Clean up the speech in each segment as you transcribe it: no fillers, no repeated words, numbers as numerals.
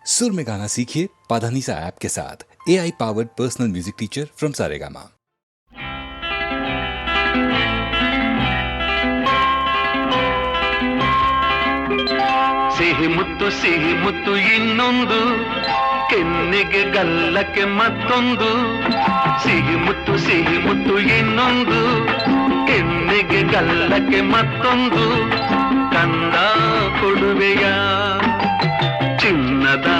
सुर में गाना सीखिए पाधानीसा ऐप के साथ। AI powered personal music teacher from Saregama. ಸಿಹಿ ಮುತ್ತು ಇನ್ನೊಂದು ಕೆನ್ನೆಗೆ ಗಲ್ಲಕ್ಕೆ ಮತ್ತೊಂದು ಸಿಹಿ ಮುತ್ತು ಇನ್ನೊಂದು ಕೆನ್ನೆಗೆ ಗಲ್ಲಕ್ಕೆ ಮತ್ತೊಂದು ಕಂದ ಕೊಡುವೆಯ ಚಿನ್ನದ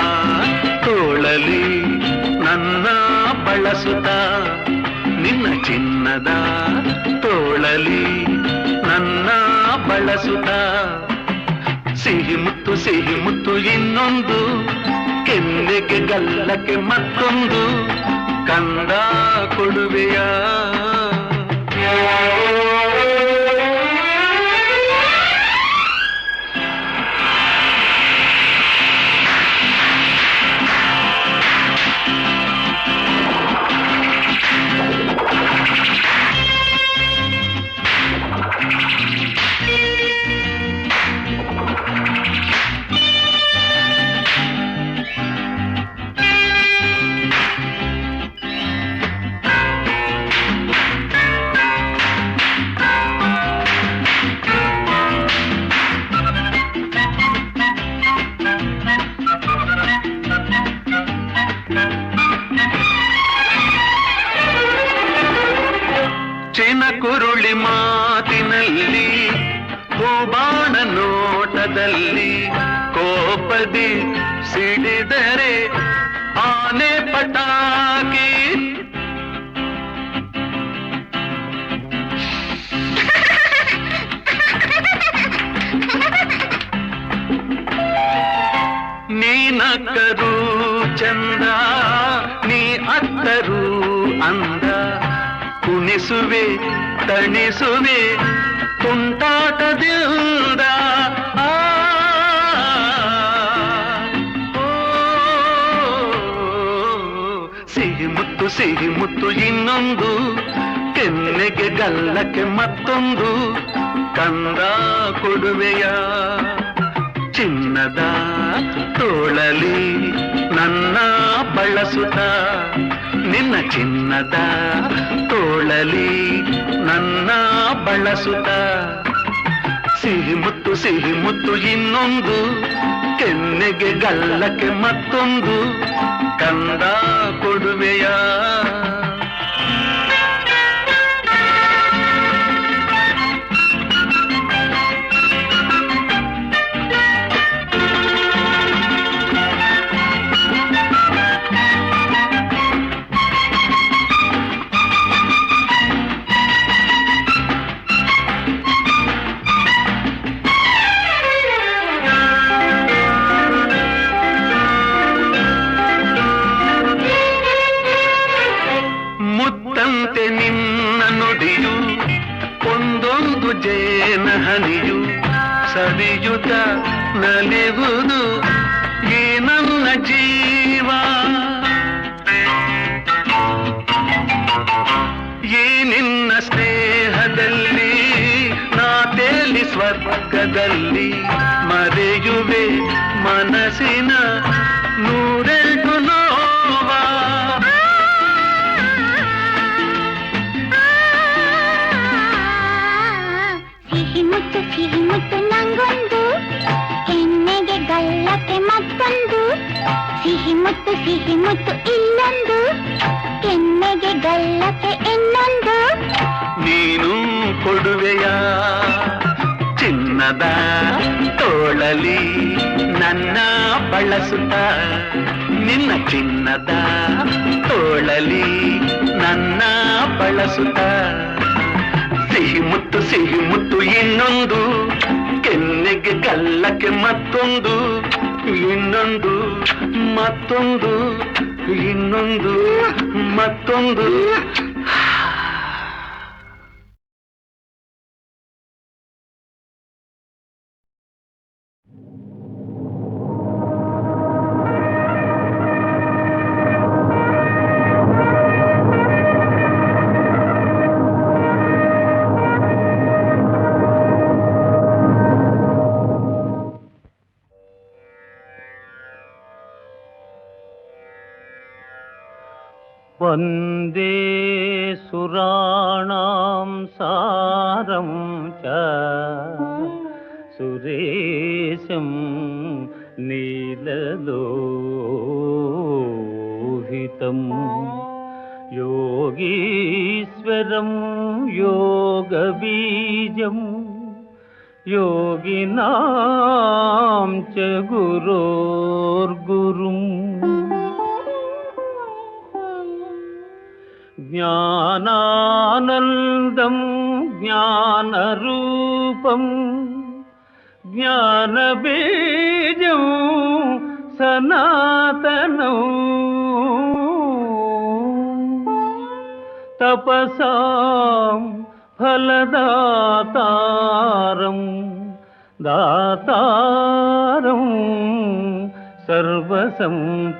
ತೋಳಲಿ ನನ್ನ ಬಳಸುತ್ತ ನಿನ್ನ ಚಿನ್ನದ ತೋಳಲಿ ನನ್ನ ಬಳಸುತ್ತ ಸಿಹಿ ಮುತ್ತು ಇನ್ನೊಂದು ಕೆನ್ನೆಗೆ ಗಲ್ಲಕ್ಕೆ ಮತ್ತೊಂದು ಕಂದ ಕೊಡುವೆಯ ಕುರುಳಿ ಮಾತಿನಲ್ಲಿ ಹೂಬಾಣ ನೋಟದಲ್ಲಿ ಕೋಪದಿ ಸಿಡಿದರೆ ಆನೆ ಪಟಾಕಿ ನೀನಕ್ಕರು ಚಂದ ನೀ ಅತ್ತರು ಅಂದ ಕುಣಿಸುವೆ ತಣಿಸುವೆ ತುಂಟಾಟದಿಂದ ಸಿಹಿ ಮುತ್ತು ಇನ್ನೊಂದು ಕೆನ್ನೆಗೆ ಗಲ್ಲಕ್ಕೆ ಮತ್ತೊಂದು ಕಂದ ಕೊಡುವೆಯ ಚಿನ್ನದ ತೋಳಲಿ ನನ್ನ ಬಳಸುತ್ತ ನಿನ್ನ ಚಿನ್ನದ ತೋಳಲಿ ನನ್ನ ಬಳಸುತ್ತ ಸಿಹಿ ಮುತ್ತು ಇನ್ನೊಂದು ಕೆನ್ನೆಗೆ ಗಲ್ಲಕ್ಕೆ ಮತ್ತೊಂದು ಕಂದ ಕೊಡುವೆಯ ನಿನ್ನ ನುಡಿಯು ಒಂದೊಂದು ಜೇನ ಹನಿಯು ಸವಿಯುತ ನಲಿವುದು ಈ ನನ್ನ ಜೀವ ಈ ನಿನ್ನ ಸ್ನೇಹದಲ್ಲಿ ನಾ ತೇಲಿ ಸ್ವರ್ಗದಲ್ಲಿ ಮರೆಯುವೆ ಮನಸ್ಸಿನ ನೂರೆಂಟು ನೋವ ಸಿಹಿ ಮುತ್ತು ನಂಗೊಂದು ಕೆನ್ನೆಗೆ ಗಲ್ಲಕ್ಕೆ ಮತ್ತೊಂದು ಸಿಹಿ ಮುತ್ತು ಇಲ್ಲೊಂದು ಕೆನ್ನೆಗೆ ಗಲ್ಲಕ್ಕೆ ಇನ್ನೊಂದು ನೀನು ಕೊಡುವೆಯ ಚಿನ್ನದ ತೋಳಲಿ ನನ್ನ ಬಳಸುತ್ತ ನಿನ್ನ ಚಿನ್ನದ ತೋಳಲಿ ನನ್ನ ಬಳಸುತ್ತ ಸಿಹಿ ಮುತ್ತು ಇನ್ನೊಂದು ಕೆನ್ನೆಗೆ ಗಲ್ಲಕ್ಕೆ ಮತ್ತೊಂದು ಇನ್ನೊಂದು ಮತ್ತೊಂದು ಇನ್ನೊಂದು ಮತ್ತೊಂದು वन्दे सुराणां सारं च सुरेशं नीललोहितं योगीश्वरं योगबीजं योगिनां च गुरोर्गुरुम् ज्ञानानन्दं ज्ञानरूपं ज्ञानबीजं सनातनं तपसां फलदातारं दातारं सर्वसम्पदाम्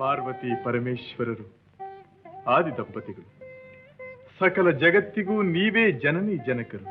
ಪಾರ್ವತಿ ಪರಮೇಶ್ವರರು ಆದಿ ದಂಪತಿಗಳು. ಸಕಲ ಜಗತ್ತಿಗೂ ನೀವೇ ಜನನಿ ಜನಕರು.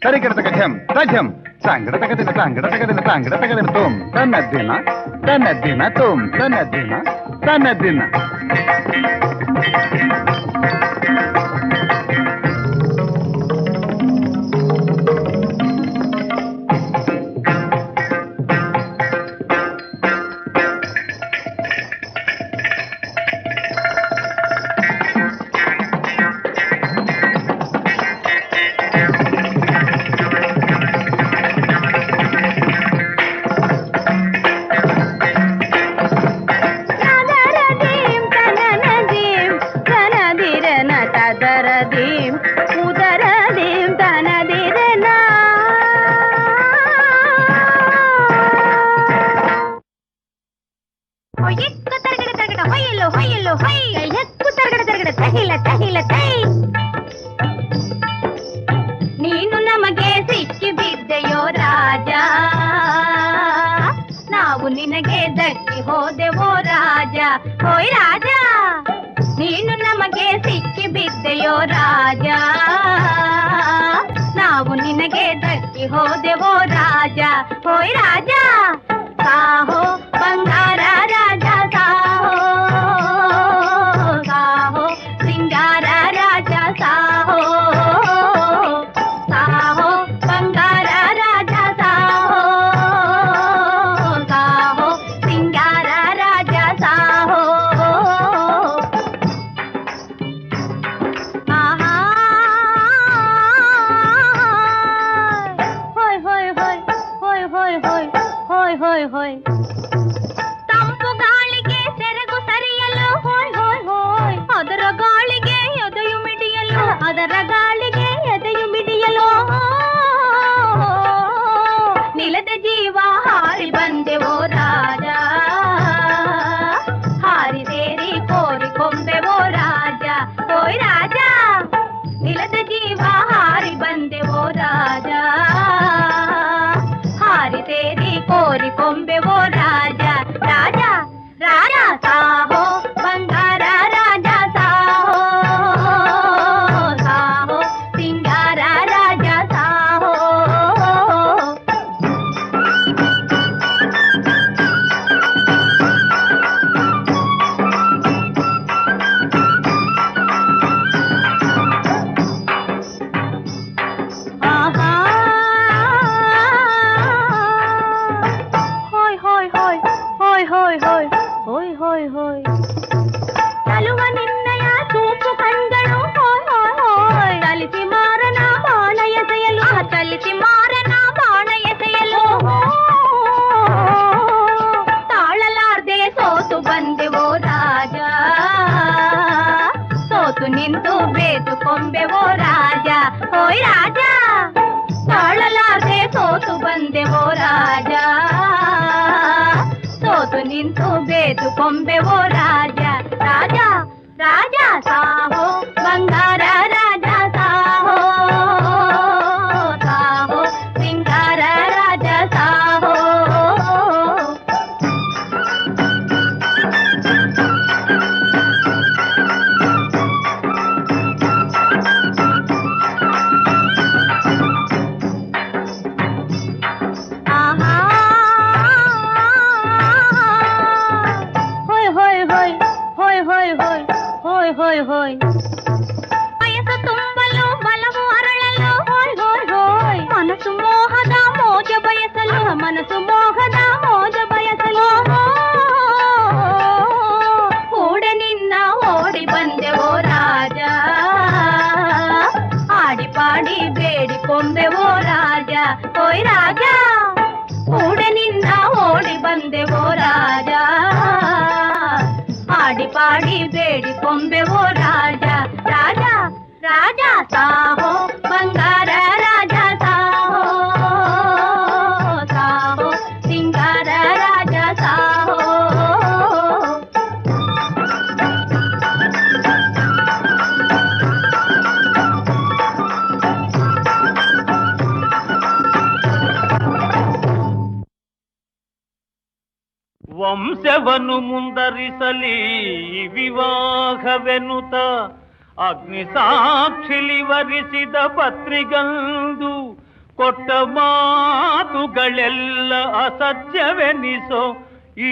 ತರಿಗಿಡತಕ ಝಂ ತಝಂ ಸಂಗಡತಕದಿನ ಸಂಗಡತಕದಿನ ಸಂಗಡತಕದಿನ ತುಂ ತನ್ನದ್ದಿನ ತನ್ನದ್ದಿನ ತುಂ ತನ್ನದ್ದಿನ ತನ್ನದ್ದಿನ. ನೀನು ನಮಗೆ ಸಿಕ್ಕಿ ಬಿದ್ದೆಯೋ ರಾಜ, ನಾವು ನಿನಗೆ ದಕ್ಕಿ ಹೋದೆವೋ ರಾಜ. ಹೋಯ್ ರಾಜ, ನೀನು ನಮಗೆ ಸಿಕ್ಕಿ ಬಿದ್ದೆಯೋ ರಾಜ, ನಾವು ನಿನಗೆ ದಕ್ಕಿ ಹೋದೆವೋ ರಾಜ. ಹೋಯ್ ರಾಜ, ಸಾಹೋ ಬಂಗಾರ ರಾಜ, ಸಾಹೋ ಸಾಹೋ ಸಿಂಗಾರ ರಾಜ, ಸಾಹೋ ಸಾಹೋ ಬಂಗಾರ ರಾಜ, ಸಾಹೋ ಸಾಹೋ ಸಿಂಗಾರ ರಾಜ, ಸಾಹೋ. ಆಹಾ ಹೋಯ್ ಹೋಯ್ ಹೋಯ್ ಹೋಯ್ ಹೋಯ್ ಹೋಯ್ ಹೋಯ್ ಹೋಯ್ ಹೋಯ್. ತಂಪು ಗಾಳಿಗೆ ಸೆರಗು ಸರಿಯಲು ಹೋಯ್ ಹೋಯ್ ಹೋಯ್, ಅದರ ಗಾಳಿಗೆ ಎದೆಯು ಮಿಡಿಯಲು, ಅದರ ಗಾಳಿಗೆ ಎದೆಯು ಮಿಡಿಯಲು. ನಿಲದ ಜೀವ ಹಾರಿ ಬಂದೆವೋ ರಾಜ, ಹಾರಿ ಸೇರಿ ಕೋರಿ ಕೊಂಬೆವೋ ರಾಜ. ಹೋಯ್ ರಾಜ, ನಿಲದ ಜೀವ ಹಾರಿ ಬಂದೆವೋ ರಾಜ, ಹಾರಿ ಸೇರಿ ಕೋರಿ ಕೊಂಬೆವೋ ರಾಜ. ರಾಜ ರಾಜ ಸಾಹೋ ಬಂಗಾರ ರಾಜ, ಸಾಹೋ ಸಾಹೋ ಸಿಂಗಾರ ರಾಜ, ಸಾಹೋ. ಆಹಾ ಹೋಯ್ ಹೋಯ್ ಹೋಯ್ ಹೋಯ್ ಹೋಯ್ ಹೋಯ್ ಹೋಯ್ ಹೋಯ್ ಹೋಯ್. ಚಲುವ ನಿನ್ನಯ ಚೂಪು ಕಣ್ಗಳು ಹೋಯ್ ಹೋಯ್ ಹೋಯ್, ಚಲಿಸಿ ಮಾರನ ಬಾಣ ಎಸೆಯಲು, ಚಲಿಸಿ ಮಾರನ ಬಾಣ ಎಸೆಯಲು. ತಾಳಲಾರ್ದೆ ಸೋತು ಬಂದೆವೋ ರಾಜ, ಸೋತು ನಿಂತು ಬೇತು ಕೊಂಬೆವೋ ರಾಜ. ಹೋಯ್ ರಾಜ, ತಾಳಲಾರ್ದೆ ಸೋತು ಬಂದೆವೋ ರಾಜ, ಸೋತು ನಿಂತು ಬೇತು ಕೊಂಬೆವೋ ರಾಜ. ರಾಜ ರಾಜ ಸಾಹೋ ಬಂಗಾರ ರಾಜ, ಸಾಹೋ ಸಾಹೋ ಸಿಂಗಾರ ರಾಜ, ಸಾಹೋ. ಆಹಾ ಹೋಯ್ ಹೋಯ್ ಹೋಯ್ ಹೋಯ್ ಹೋಯ್ ಹೋಯ್ ಹೋಯ್ ಹೋಯ್ ಹೋಯ್. ವಯಸ್ಸು ತುಂಬಲು ಬಲವು ಅರಳಲು ಹೋಯ್ ಹೋಯ್ ಹೋಯ್, ಮನಸ್ಸು ಮೋಹದ ಮೋಜ ಬಯಸಲು, ಮನಸ್ಸು ಮೋಹದ ಮೋಜ ಬಯಸಲು. ಕೂಡ ನಿನ್ನ ಓಡಿ ಬಂದೆವೋ ರಾಜ, ಆಡಿ ಪಾಡಿ ಬೇಡಿ ಕೊಂಬೆವೋ ರಾಜ. ಹೋಯ್ ರಾಜ, ಕೂಡ ನಿನ್ನ ಓಡಿ ಬಂದೆವೋ ರಾಜ, ಆಡಿ ಪಾಡಿ ಬೇಡಿ ಕೊಂಬೆವೋ ರಾಜ. ರಾಜ ರಾಜ ಸಾಹೋ ಬಂಗಾರ ರಾಜ, ಸಾಹೋ ಸಾಹೋ ಸಿಂಗಾರ ರಾಜ, ಸಾಹೋ. ವಂಶವನ್ನು ಮುಂದರಿಸಲಿ ವಿವಾಹವೆನುತ ಅಗ್ನಿ ಸಾಕ್ಷಿಲಿ ವರಿಸಿದ ಪತ್ರಿಗಂದು ಕೊಟ್ಟ ಮಾತುಗಳೆಲ್ಲ ಅಸತ್ಯವೆನಿಸೋ ಈ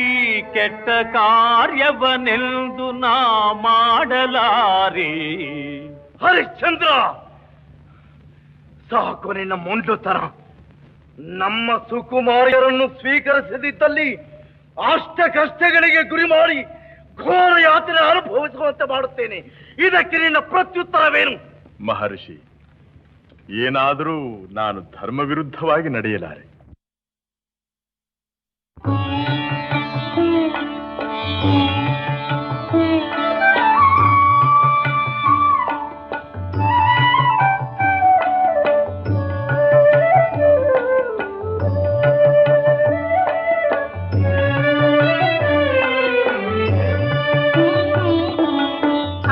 ಕೆಟ್ಟ ಕಾರ್ಯವನೆಂದು ನಾ ಮಾಡಲಾರೆ. ಹರಿಶ್ಚಂದ್ರ, ಸಾಕು ನಿನ್ನ ಮೊಂಡುತನ. ನಮ್ಮ ಸುಕುಮಾರಿಯರನ್ನು ಸ್ವೀಕರಿಸದಿದ್ದಲ್ಲಿ ಅಷ್ಟ ಕಷ್ಟಗಳಿಗೆ ಗುರಿ ಮಾಡಿ ಘೋರ ಯಾತ್ರೆ ಅನುಭವಿಸುವಂತೆ ಮಾಡುತ್ತೇನೆ. ಇದಕ್ಕೆ ನಿನ್ನ ಪ್ರತ್ಯುತ್ತರವೇನು? ಮಹರ್ಷಿ, ಏನಾದರೂ ನಾನು ಧರ್ಮ ವಿರುದ್ಧವಾಗಿ ನಡೆಯಲಾರೆ.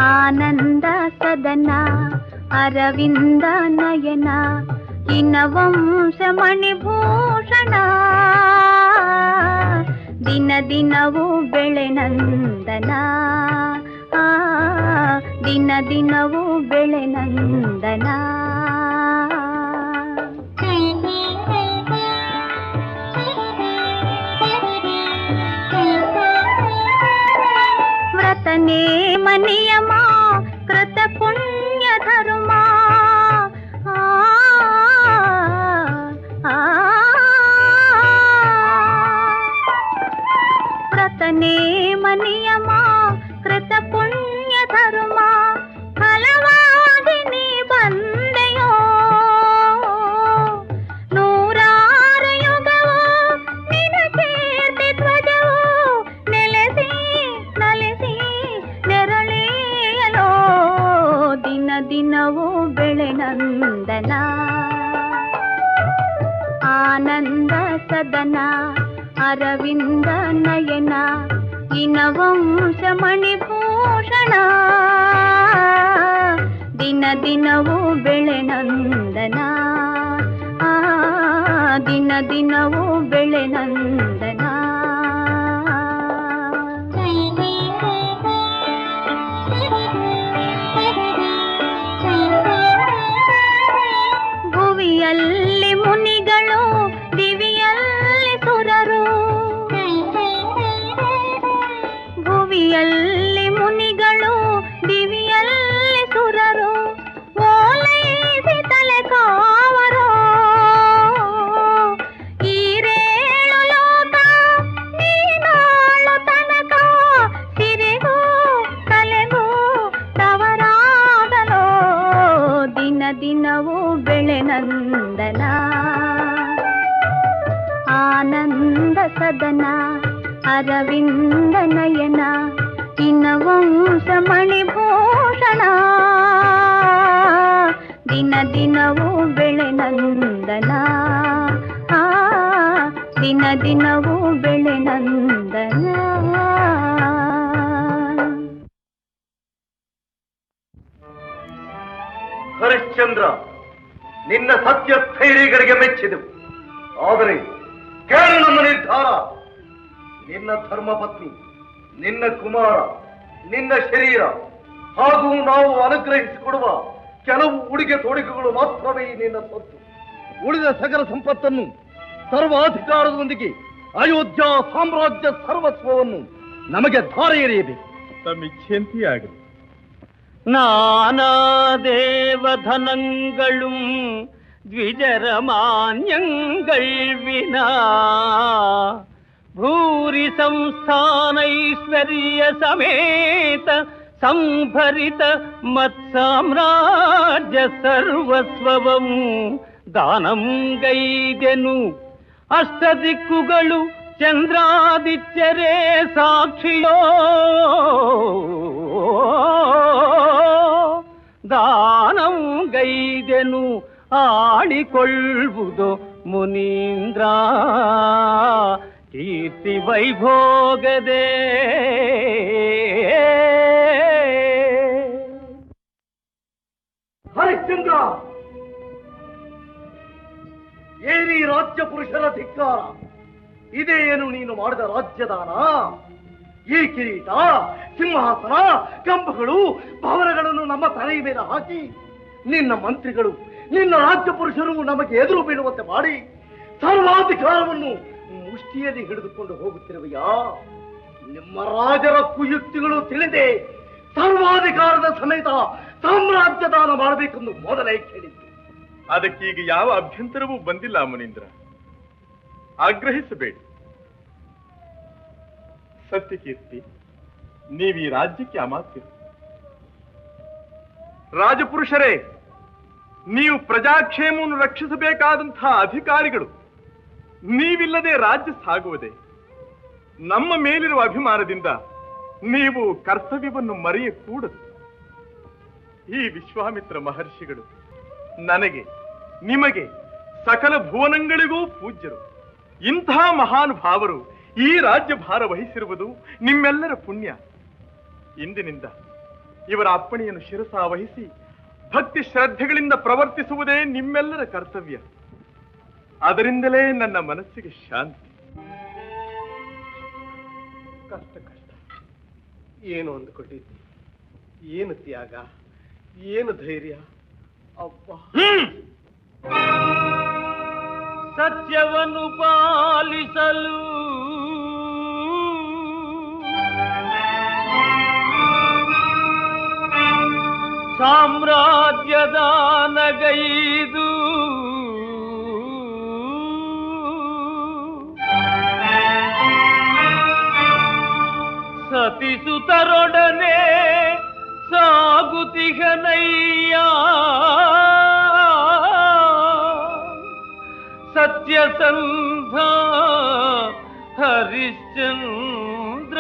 ಆನಂದ ಸದನ ಅರವಿಂದ ನಯನ ಇನ್ನ ವಂಶ ಮಣಿಭೂಷಣ ದಿನ ದಿನವೂ ಬೆಳೆ ನಂದನ ದಿನ ದಿನವೂ ಬೆಳೆ ನಂದನ. ವ್ರತನೇ ಮನಿಯಮ ಕೃತ ಪುಣ್ಯ ಧರ್ಮ ವ್ರತನೇ ಮನಿಯಮ ಕೃತ ಪುಣ್ಯ ಧರ್ಮ ಫಲವಾಗಿ ನೀ ಬಂದೆಯೋ ನೂರಾರು ಯುಗವೋ ನಿನ ಕೀರ್ತಿ ಧ್ವಜವೋ ನೆಲೆಸಿ ನಲಿಸಿ ನೆರಳಿಯಲೋ ದಿನ ದಿನವೂ ಬೆಳೆ ನಂದನ. ಆನಂದ ಸದನ ಅರವಿಂದ ನಯನ ಇನ ವಂಶ ಮಣಿಭೂಷಣ ದಿನ ದಿನವೂ ಬೆಳೆ ನಂದನ ದಿನ ದಿನವೂ ಬೆಳೆ ನಂದನ. ಭುವಿಯಲ್ಲಿ ಮುನಿಗಳು ದಿವಿಯಲ್ಲಿ ಸುರರು ಭುವಿಯಲ್ಲಿ ಮುನಿಗಳು ದಿವಿಯಲ್ಲಿ ಸುರರು ಓಲೈಸಿ ತಲೆ ಕಾವರು ಈರೇಳು ಲೋಕ ನೀನಾಳು ತನಕ ಸಿರಿಗೂ ತಲೆಗೂ ತವರಾಗಲೋ ದಿನ ದಿನವೂ ಬೆಳೆ ನಂದನ. ಆನಂದ ಸದನ ಅರವಿಂದ ನಯನ ಇನ ವಂಶ ಮಣಿಭೂಷಣ ದಿನ ದಿನವೂ ಬೆಳೆ ನಂದನ ದಿನ ದಿನವೂ ಬೆಳೆ ನಂದನ. ಹರಿಶ್ಚಂದ್ರ, ನಿನ್ನ ಸತ್ಯ ಸ್ಥೈರ್ಯಗಳಿಗೆ ಮೆಚ್ಚಿದೆವು. ಆದರೆ ಕೇಳು ನಮ್ಮ ನಿರ್ಧಾರ. ನಿನ್ನ ಧರ್ಮಪತ್ನಿ, ನಿನ್ನ ಕುಮಾರ, ನಿನ್ನ ಶರೀರ ಹಾಗೂ ನಾವು ಅನುಗ್ರಹಿಸಿಕೊಡುವ ಕೆಲವು ಉಡುಗೆ ತೊಡುಗೆಗಳು ಮಾತ್ರವೇ ನಿನ್ನ ಸ್ವತ್ತು. ಉಳಿದ ಸಕಲ ಸಂಪತ್ತನ್ನು ಸರ್ವಾಧಿಕಾರದೊಂದಿಗೆ ಅಯೋಧ್ಯ ಸಾಮ್ರಾಜ್ಯ ಸರ್ವಸ್ವವನ್ನು ನಮಗೆ ಧಾರೆ ಎರೆಯಬೇಕು. ತಮ್ಮಿಚ್ಛೆಂತೆಯೇ ಆಗಲಿ. ನಾನಾ ದೇವಧನங்களும் ದ್ವಿಜರ ಮಾನ್ಯங்கள் ವಿನಾ ಭೂರಿ ಸಂಸ್ಥಾನೈಶ್ವರ್ಯ ಸಮೇತ ಸಂಭರಿತ ಮತ್ಸಾಮ್ರಾಜ್ಯ ಸರ್ವಸ್ವವಂ ದಾನಂ ಗೈದೆನು. ಅಷ್ಟದಿಕ್ಕುಗಳು ಚಂದ್ರಾದಿತ್ಯರೇ ಸಾಕ್ಷಿಯೋ ದಾನಂ ಗೈದೆನು ಆಡಿಕೊಳ್ಳುವುದು ಮುನೀಂದ್ರ ಕೀರ್ತಿ ವೈಭೋಗದೇ. ಹರಿಶ್ಚಂದ್ರ, ಏನಿ ರಾಜ್ಯ ಪುರುಷರ ಧಿಕ್ಕಾರ! ಇದೇನು ನೀನು ಮಾಡಿದ ರಾಜ್ಯದಾನ? ಈ ಕಿರೀಟ, ಸಿಂಹಾಸನ, ಕಂಬಗಳು, ಭವನಗಳನ್ನು ನಮ್ಮ ತಲೆಯ ಮೇಲೆ ಹಾಕಿ ನಿನ್ನ ಮಂತ್ರಿಗಳು ನಿನ್ನ ರಾಜ್ಯ ಪುರುಷರು ನಮಗೆ ಎದುರು ಬೀಳುವಂತೆ ಮಾಡಿ ಸರ್ವಾಧಿಕಾರವನ್ನು ಮುಷ್ಟಿಯಲ್ಲಿ ಹಿಡಿದುಕೊಂಡು ಹೋಗುತ್ತಿರುವೆಯಾ? ನಿಮ್ಮ ರಾಜರ ಕುಯುಕ್ತಿಗಳು ತಿಳಿದೆ ಸರ್ವಾಧಿಕಾರದ ಸಮೇತ ಸಾಮ್ರಾಜ್ಯ ದಾನ ಮಾಡಬೇಕೆಂದು ಮೊದಲೇ ಕೇಳಿದ್ದು. ಅದಕ್ಕೀಗ ಯಾವ ಅಭ್ಯಂತರವೂ ಬಂದಿಲ್ಲ ಮುನೀಂದ್ರ. ಆಗ್ರಹಿಸಬೇಡಿ. ಸತ್ಯಕೀರ್ತಿ, ನೀವೀ ರಾಜ್ಯಕ್ಕೆ ಅಮಾತ್ಯರು. ರಾಜಪುರುಷರೇ, ನೀವು ಪ್ರಜಾಕ್ಷೇಮವನ್ನು ರಕ್ಷಿಸಬೇಕಾದಂತಹ ಅಧಿಕಾರಿಗಳು. ನೀವಿಲ್ಲದೆ ರಾಜ್ಯ ಸಾಗುವುದೇ? ನಮ್ಮ ಮೇಲಿರುವ ಅಭಿಮಾನದಿಂದ ನೀವು ಕರ್ತವ್ಯವನ್ನು ಮರೆಯಕೂಡದು. ಈ ವಿಶ್ವಾಮಿತ್ರ ಮಹರ್ಷಿಗಳು ನನಗೆ, ನಿಮಗೆ, ಸಕಲ ಭುವನಗಳಿಗೂ ಪೂಜ್ಯರು. ಇಂತಹ ಮಹಾನುಭಾವರು ಈ ರಾಜ್ಯ ಭಾರ ವಹಿಸಿರುವುದು ನಿಮ್ಮೆಲ್ಲರ ಪುಣ್ಯ. ಇಂದಿನಿಂದ ಇವರ ಅಪ್ಪಣೆಯನ್ನು ಶಿರಸಾವಹಿಸಿ ಭಕ್ತಿ ಶ್ರದ್ಧೆಗಳಿಂದ ಪ್ರವರ್ತಿಸುವುದೇ ನಿಮ್ಮೆಲ್ಲರ ಕರ್ತವ್ಯ. ಅದರಿಂದಲೇ ನನ್ನ ಮನಸ್ಸಿಗೆ ಶಾಂತಿ. ಕಷ್ಟ ಕಷ್ಟ ಏನು ಅಂದುಕೊಂಡಿದ್ದಿ? ಏನು ತ್ಯಾಗ, ಏನು ಧೈರ್ಯ! ಅಪ್ಪ, ಸತ್ಯವನ್ನು ಪಾಲಿಸಲು ಸಾಮ್ರಾಜ್ಯದ ನಗೈದು ಸತಿಸುತರೊಡನೆ ಸಾಗುತಿಗನಯ್ಯ ಸತ್ಯಸಂಧ ಹರಿಶ್ಚಂದ್ರ.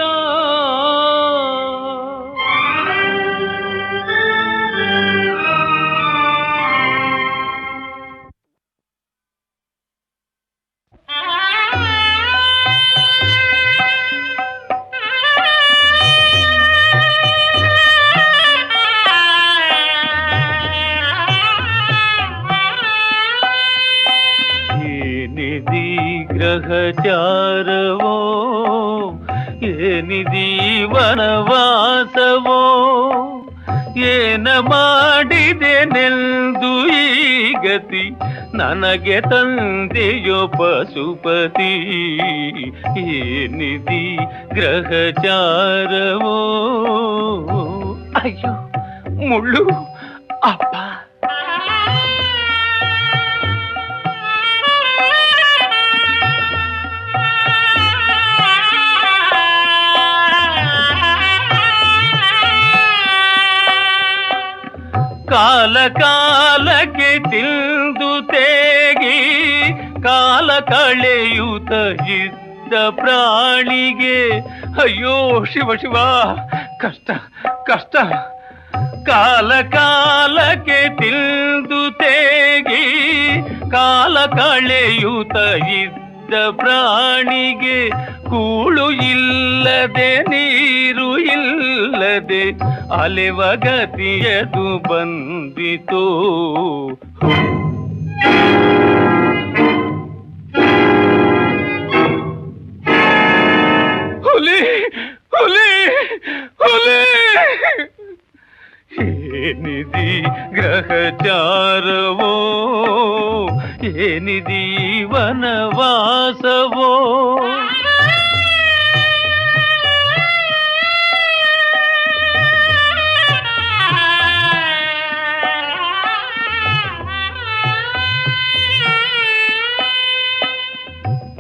ಗ್ರಹಚಾರವೋ ಏನಿದೀ ವನವಾಸವೋ, ಏನ ಮಾಡಿದೆನೆಂದು ಈ ಗತಿ ನನಗೆ ತಂದೆಯೋ ಪಶುಪತಿ. ಏನಿದೀ ಗ್ರಹಚಾರವೋ, ಅಯ್ಯೋ ಮುಳ್ಳು ಅಪ್ಪ. ಕಾಲ ಕಾಲಕ್ಕೆ ತಿಂದು ತೇಗಿ ಕಾಲ ಕಳೆಯುತ್ತ ಇದ್ದ ಪ್ರಾಣಿಗೆ ಅಯ್ಯೋ ಶಿವ ಶಿವ ಕಷ್ಟ ಕಷ್ಟ. ಕಾಲ ಕಾಲಕ್ಕೆ ತಿಂದು ತೇಗಿ ಕಾಲ ಕಳೆಯುತ್ತ ಇದ್ದ ಪ್ರಾಣಿಗೆ ಕೂಳು ಇಲ್ಲದೆ ನೀರು ಇಲ್ಲದೆ ಅಲೆವ ಗತಿಯದು ಬಂದಿತು. ಹುಲಿ ಹುಲಿ ಹುಲಿ. ಏನಿದಿ ಗ್ರಹಚಾರವೋ, ಏನಿದಿ ವನವಾಸವೋ.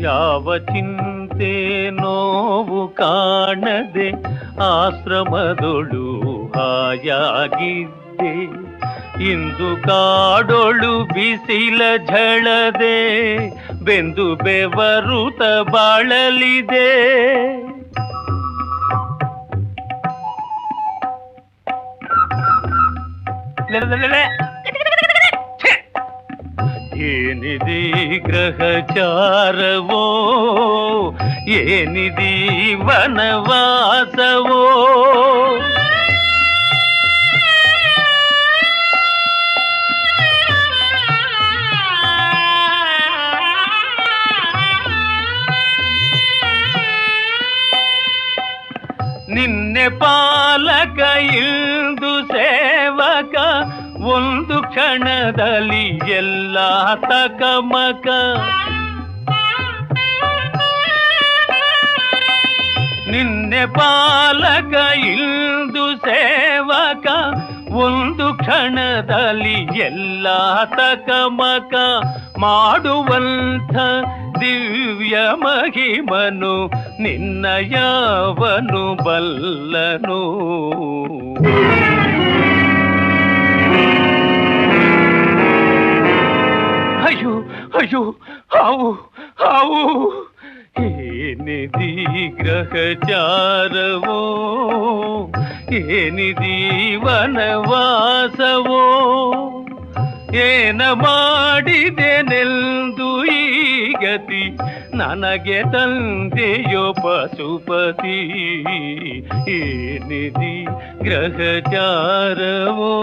ಯಾವ ಚಿಂತೆ ನೋವು ಕಾಣದೆ ಆಶ್ರಮದೊಳು ಹಾಯಾಗಿದ್ದೆ. ಇಂದು ಕಾಡೊಳು ಬಿಸಿಲ ಝಳದೆ ಬೆಂದು ಬೆವರುತ ಬಾಳಲಿದೆ. ಏನಿದಿ ಗ್ರಹಚಾರವೋ, ಏನಿದಿ ವನವಾಸವೋ. ನಿನ್ನೆ ಪಾಲಕ ಇಂದು ಸೇವಕ ಒಂದು ಕ್ಷಣದಲ್ಲಿ ಎಲ್ಲ ತಕಮಕ. ನಿನ್ನೆ ಪಾಲಕ ಇಂದು ಸೇವಕ, ಒಂದು ಕ್ಷಣದಲ್ಲಿ ಎಲ್ಲ ತಕಮಕ ಮಾಡುವಂಥ ದಿವ್ಯ ಮಹಿಮನು ನಿನ್ನ ಯಾವನು ಬಲ್ಲನು. ಅಯ್ಯೋ ಅಯ್ಯೋ ಹಾವು ಹಾವು, ಏನಿದಿ ಗ್ರಹಚಾರವೋ, ಏನಿದಿ ವನವಾಸವೋ, ಏನ ಮಾಡಿದೆನೆಂದು ಈ ಗತಿ ನನಗೆ ತಂದೆಯೋ ಪಶುಪತಿ. ಏನಿದಿ ಗ್ರಹಚಾರವೋ.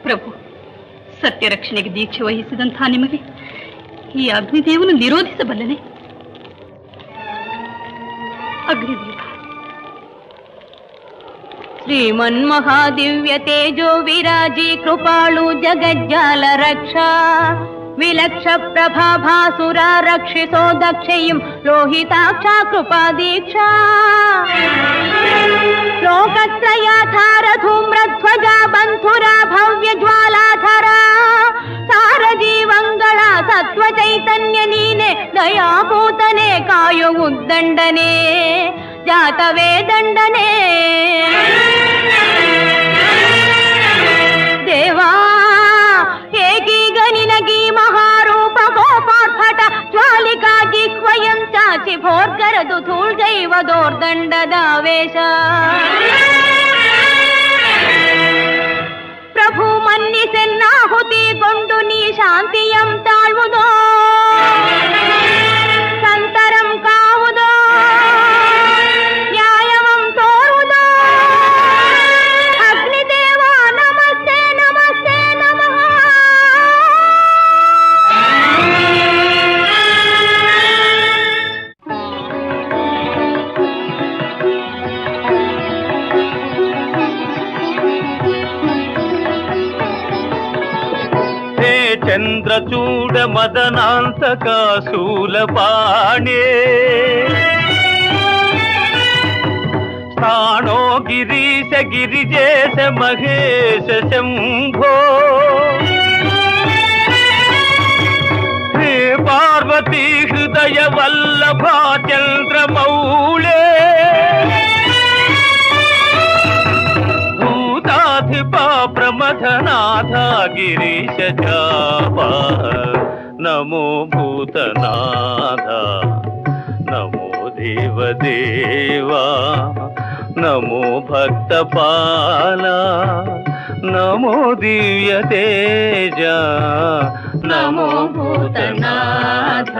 ಪ್ರಭು, ಸತ್ಯ ರಕ್ಷಣೆಗೆ ದೀಕ್ಷೆ ವಹಿಸಿದಂತಹ ನಿಮಗೆ ಈ ಅಗ್ನಿದೇವನು ನಿರೋಧಿಸಬಲ್ಲನೆ? ಅಗ್ನಿದೇವ, ಶ್ರೀಮನ್ಮಹಾದಿವ್ಯ ತೇಜೋ ವಿರಾಜಿ ಕೃಪಾಳು ಜಗಜ್ಜಾಲ ರಕ್ಷಾ, ವಿಲಕ್ಷ ಪ್ರಭಾಭಾಸುರ ರಕ್ಷಿಸೋ ದಕ್ಷೆಯಂ ಲೋಹಿತಾಕ್ಷ ಕೃಪಾ ದೀಕ್ಷಾ. ಲೋಕತ್ರಯಾಧಾರ ಧೂಮ್ರಧ್ವಜ ಬಂಧುರ ಭವ್ಯ ಜ್ವಾಲಾಧರ, ಸಾರಜೀವಂಗಳ ಸತ್ವ ಚೈತನ್ಯ ನೀನೆ ದಯಾಭೂತನೆ ಕಾಯೋ ಉದ್ದಂಡನೆ ಜಾತವೇ ದಂಡನೆ. ದೇವಾ ಏಕೀಗ ನಿನಗೀ ಮಹಾರೂಪ ಗೋಪಾರ್ಭಟ ಜ್ವಾಲಿಕಾಗಿ ಸ್ವಯಂ ಚಾಚಿ ಭೋರ್ಗರದು ಧೂಳ್ಗೈವ ದೋರ್ದಂಡದ ವೇಷ. ಪ್ರಭು ಮನ್ನಿಸೆನ್ನಾಹುತಿಗೊಂಡು ನೀ ಶಾಂತಿಯಂ ತಾಳ್ವುದೋ, ಸಂತರಂ ಕಾವುದೋ, ನ್ಯಾಯವಂ ತೋರುವುದೋ. ಅಗ್ನಿದೇವ ನಮಸ್ತೆ ನಮಸ್ತೆ ನಮಃ. ಚಂದ್ರಚೂಡ ಮದನಾಂತಕ ಶೂಲಪಾಣೆ, ಸ್ಥಾಣೋ ಗಿರೀಶ ಗಿರಿಜೇಶ ಮಹೇಶ ಶಂಭೋ. ಹೇ ಪಾರ್ವತಿ ಹೃದಯ ವಲ್ಲಭ ಚಂದ್ರಮೌಳೆ, ಪ್ರಮಥನಾಥ ಗಿರೀಶ ಚಾಪ. ನಮೋ ಭೂತನಾಥ, ನಮೋ ದೇವದೇವ, ನಮೋ ಭಕ್ತಪಾಲ, ನಮೋ ದಿವ್ಯ ತೇಜ. ನಮೋ ಭೂತನಾಥ,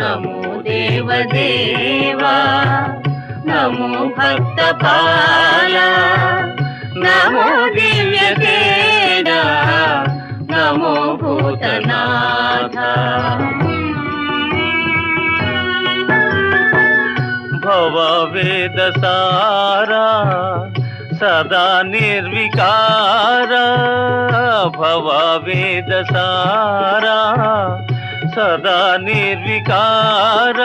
ನಮೋ ದೇವದೇವ, ನಮೋ ಭಕ್ತಪಾಲ, ನಮೋ ದಿವ್ಯ ತೇಜ. ನಮೋ ಭೂತನಾಥ. ಭವ ವೇದ ಸಾರ ಸದಾ ನಿರ್ವಿಕಾರ, ಭವ ವೇದ ಸಾರ ಸದಾ ನಿರ್ವಿಕಾರ.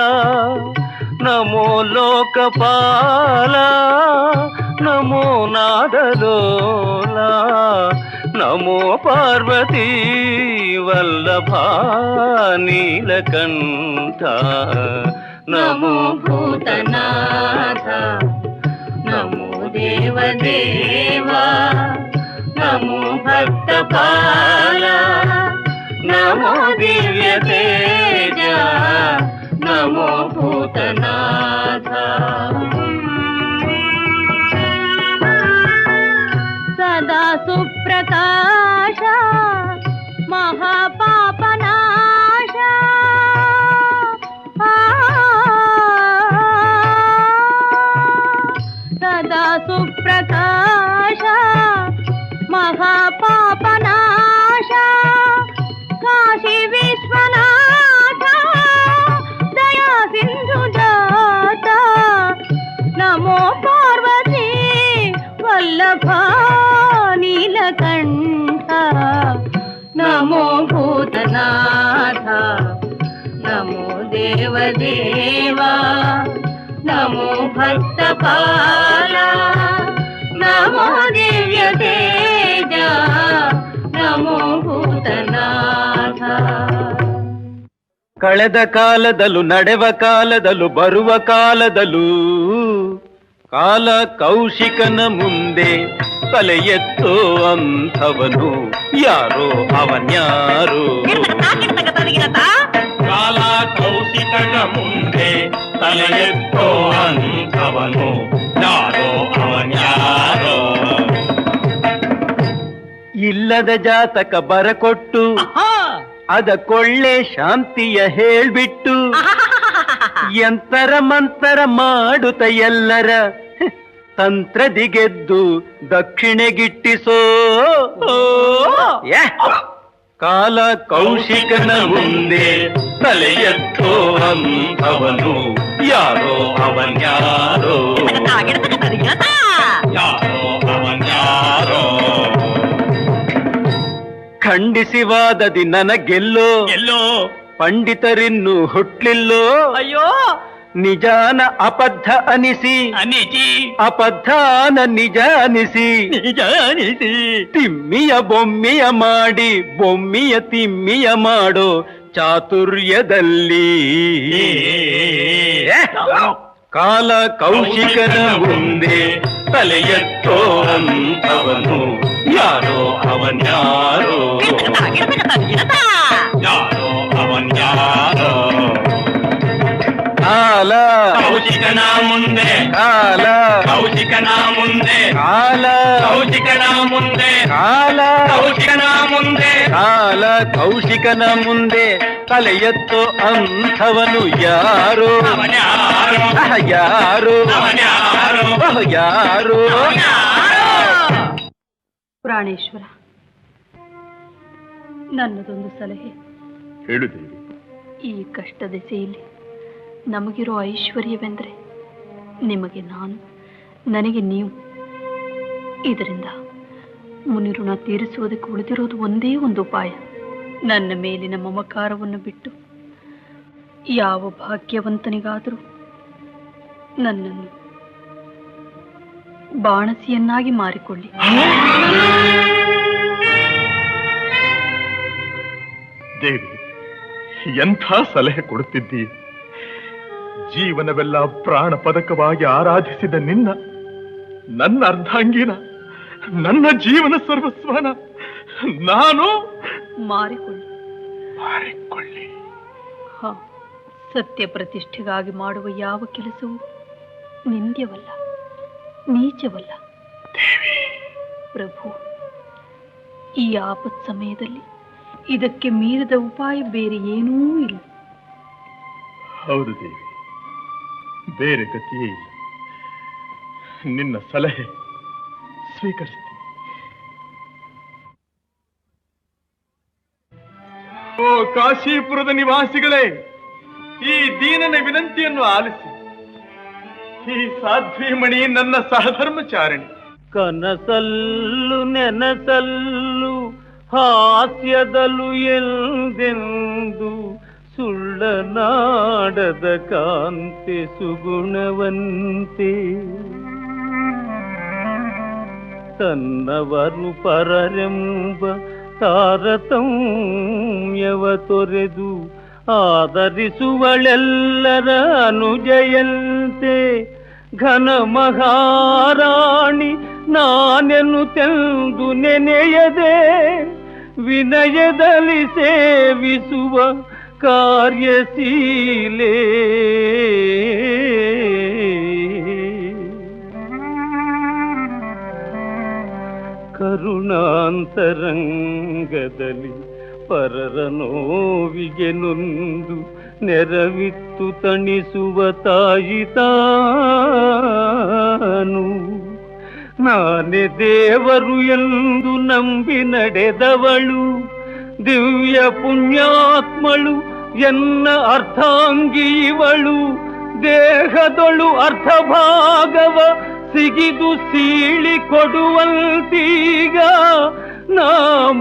ನಮೋ ಲೋಕಪಾಲ, ನಮೋ ನಾದಲೋಲ, ನಮೋ ಪಾರ್ವತಿ ವಲ್ಲಭ ನೀಲಕಂಠ. ನಮೋ ಭೂತನಾಥ, ನಮೋ ದೇವದೇವ, ನಮೋ ಭಕ್ತಪಾಲ, ನಮೋ ದಿವ್ಯ ತೇಜ. ನಮೋ ಭೂತನಾಥ. ಸದಾ ಸುಪ್ರಕಾಶ ಮಹಾಪಾಪನಾಶ, ಸದಾ ಸುಪ್ರಕಾಶ ದೇವದೇವಾ ನಮೋ ಭಕ್ತಪಾಲ ನಮೋ ದಿವ್ಯ ತೇಜ ನಮೋ ಭೂತನಾಥ. ಕಳೆದ ಕಾಲದಲ್ಲೂ ನಡೆವ ಕಾಲದಲ್ಲೂ ಬರುವ ಕಾಲದಲ್ಲೂ ಕಾಲ ಕೌಶಿಕನ ಮುಂದೆ ತಲೆ ಎತ್ತೋ ಅಂಥವನು ಯಾರೋ ಅವನ್ಯಾರೋ. ಕಾಲ ಕೌಶಿಕನ ಮುಂದೆ ತಲೆ ಎತ್ತೋ ಅಂಥವನು ಯಾರೋ ಅವನ್ಯಾರೋ. ಇಲ್ಲದ ಜಾತಕ ಬರಕೊಟ್ಟು ಅದ ಕೊಳ್ಳೆ ಶಾಂತಿಯ ಹೇಳ್ಬಿಟ್ಟು ಯಂತರ ಮಂತರ ಮಾಡುತ್ತ ಎಲ್ಲರ ತಂತ್ರದಿಗೆದ್ದು ದಕ್ಷಿಣೆಗಿಟ್ಟಿಸೋ ಕಾಲ ಕೌಶಿಕನ ಮುಂದೆ ತಲೆ ಎತ್ತೋ ಅಂಥವನು ಯಾರೋ ಅವನ್ಯಾರೋ. ಯಾರೋ ಅವನ್ಯಾರೋ. ಖಂಡಿಸಿ ವಾದದಿ ನನಗೆಲ್ಲೋ ಎಲ್ಲೋ ಪಂಡಿತರಿನ್ನು ಹುಟ್ಲಿಲ್ಲೋ. ಅಯ್ಯೋ ನಿಜಾನ ಅಬದ್ಧ ಅನಿಸಿ ಅನಿಜಿ ಅಬದ್ಧಾನ ನಿಜ ಅನಿಸಿ ನಿಜಾನಿಸಿ ತಿಮ್ಮಿಯ ಬೊಮ್ಮಿಯ ಮಾಡಿ ಬೊಮ್ಮಿಯ ತಿಮ್ಮಿಯ ಮಾಡೋ ಚಾತುರ್ಯದಲ್ಲಿ ಕಾಲ ಕೌಶಿಕನ ಮುಂದೆ ತಲೆ ಎತ್ತೋ ಅಂಥವನು ಯಾರೋ ಅವನ್ಯಾರೋ. ಯಾರೋ ಅವನ್ಯಾರೋ. ಕಾಲ ಕೌಶಿಕನ ಮುಂದೆ ಕಾಲ ಕೌಶಿಕನ ಮುಂದೆ ಕಾಲ ಕೌಶಿಕನ ಮುಂದೆ ಕಾಲ ಕೌಶಿಕನ ಮುಂದೆ ಕಾಲ ಕೌಶಿಕನ ಮುಂದೆ ತಲೆ ಎತ್ತೋ ಅಂಥವನು ಯಾರೋ ಅವನ್ಯಾರೋ. ಯಾರೋ ಅವನ್ಯಾರೋ. ಯಾರೋ. ಪ್ರಾಣೇಶ್ವರ, ನನ್ನದೊಂದು ಸಲಹೆ. ಹೇಳುತ್ತೇವೆ. ಈ ಕಷ್ಟ ದೆಸೆಯಲ್ಲಿ ನಮಗಿರೋ ಐಶ್ವರ್ಯವೆಂದರೆ ನಿಮಗೆ ನಾನು, ನನಗೆ ನೀವು. ಇದರಿಂದ ಮುನಿಋಣ ತೀರಿಸುವುದಕ್ಕೆ ಉಳಿದಿರೋದು ಒಂದೇ ಒಂದು ಉಪಾಯ. ನನ್ನ ಮೇಲಿನ ಮಮಕಾರವನ್ನು ಬಿಟ್ಟು ಯಾವ ಭಾಗ್ಯವಂತನಿಗಾದರೂ ನನ್ನನ್ನು ಬಾಣಸಿಯನ್ನಾಗಿ ಮಾರಿಕೊಳ್ಳಿ. ದೇವಿ, ಎಂಥ ಸಲಹೆ ಕೊಡುತ್ತಿದ್ದೀ. ಜೀವನವೆಲ್ಲ ಪ್ರಾಣ ಪದಕವಾಗಿ ಆರಾಧಿಸಿದ ನಿನ್ನ, ನನ್ನ ಅರ್ಧಾಂಗಿನ, ನನ್ನ ಜೀವನ ಸರ್ವಸ್ವನ ನಾನು ಮಾರಿಕೊಳ್ಳಿ. ಮಾರಿಕೊಳ್ಳಿ. ಹ, ಸತ್ಯ ಪ್ರತಿಷ್ಠೆಗಾಗಿ ಮಾಡುವ ಯಾವ ಕೆಲಸವೂ ನಿಂದ್ಯವಲ್ಲ, ನೀಚವಲ್ಲ. ಪ್ರಭು, ಈ ಆಪತ್ ಸಮಯದಲ್ಲಿ ಇದಕ್ಕೆ ಮೀರಿದ ಉಪಾಯ ಬೇರೆ ಏನೂ ಇಲ್ಲ. ಹೌದು ದೇವಿ, ಬೇರೆ ಗತಿಯೇ ಇಲ್ಲ. ನಿನ್ನ ಸಲಹೆ ಸ್ವೀಕರಿಸ್ತೀನಿ. ಓ ಕಾಶೀಪುರದ ನಿವಾಸಿಗಳೇ, ಈ ದೀನನ ವಿನಂತಿಯನ್ನು ಆಲಿಸಿ. ಈ ಸಾಧ್ವೀಮಣಿ ನನ್ನ ಸಹಧರ್ಮಚಾರಿಣಿ. ಕನಸಲ್ಲು ನೆನಸಲ್ಲು ಹಾಸ್ಯದಲು ಎಂದೆಂದು ಸುಳ್ಳನಾಡದ ಕಾಂತೆ ಸುಗುಣವಂತೆ ತನ್ನವರು ಪರರೆಂಬ ತಾರತಮ್ಯವ ತೊರೆದು ಆದರಿಸುವಳೆಲ್ಲರ ಅನುಜಯಂತೆ ಘನ ಮಹಾರಾಣಿ ನಾನೆನ್ನುತ್ತೆಂದು ನೆನೆಯದೆ ವಿನಯದಲ್ಲಿ ಸೇವಿಸುವ ಕಾರ್ಯಶೀಲೆ. ಕರುಣಾಂತರಂಗದಲ್ಲಿ ಪರರ ನೋವಿಗೆ ನೊಂದು ನೆರವಿತ್ತು ತಣಿಸುವ ತಾಯಿ ತಾನು. ನಾನೇ ದೇವರು ಎಂದು ನಂಬಿ ನಡೆದವಳು, ದಿವ್ಯ ಪುಣ್ಯಾತ್ಮಳು ಎನ್ನ ಅರ್ಥಾಂಗಿ ಇವಳು. ದೇಹದೊಳು ಅರ್ಧ ಭಾಗವ ಸಿಗಿದು ಸೀಳಿ ಕೊಡುವಂತೀಗ ನಾ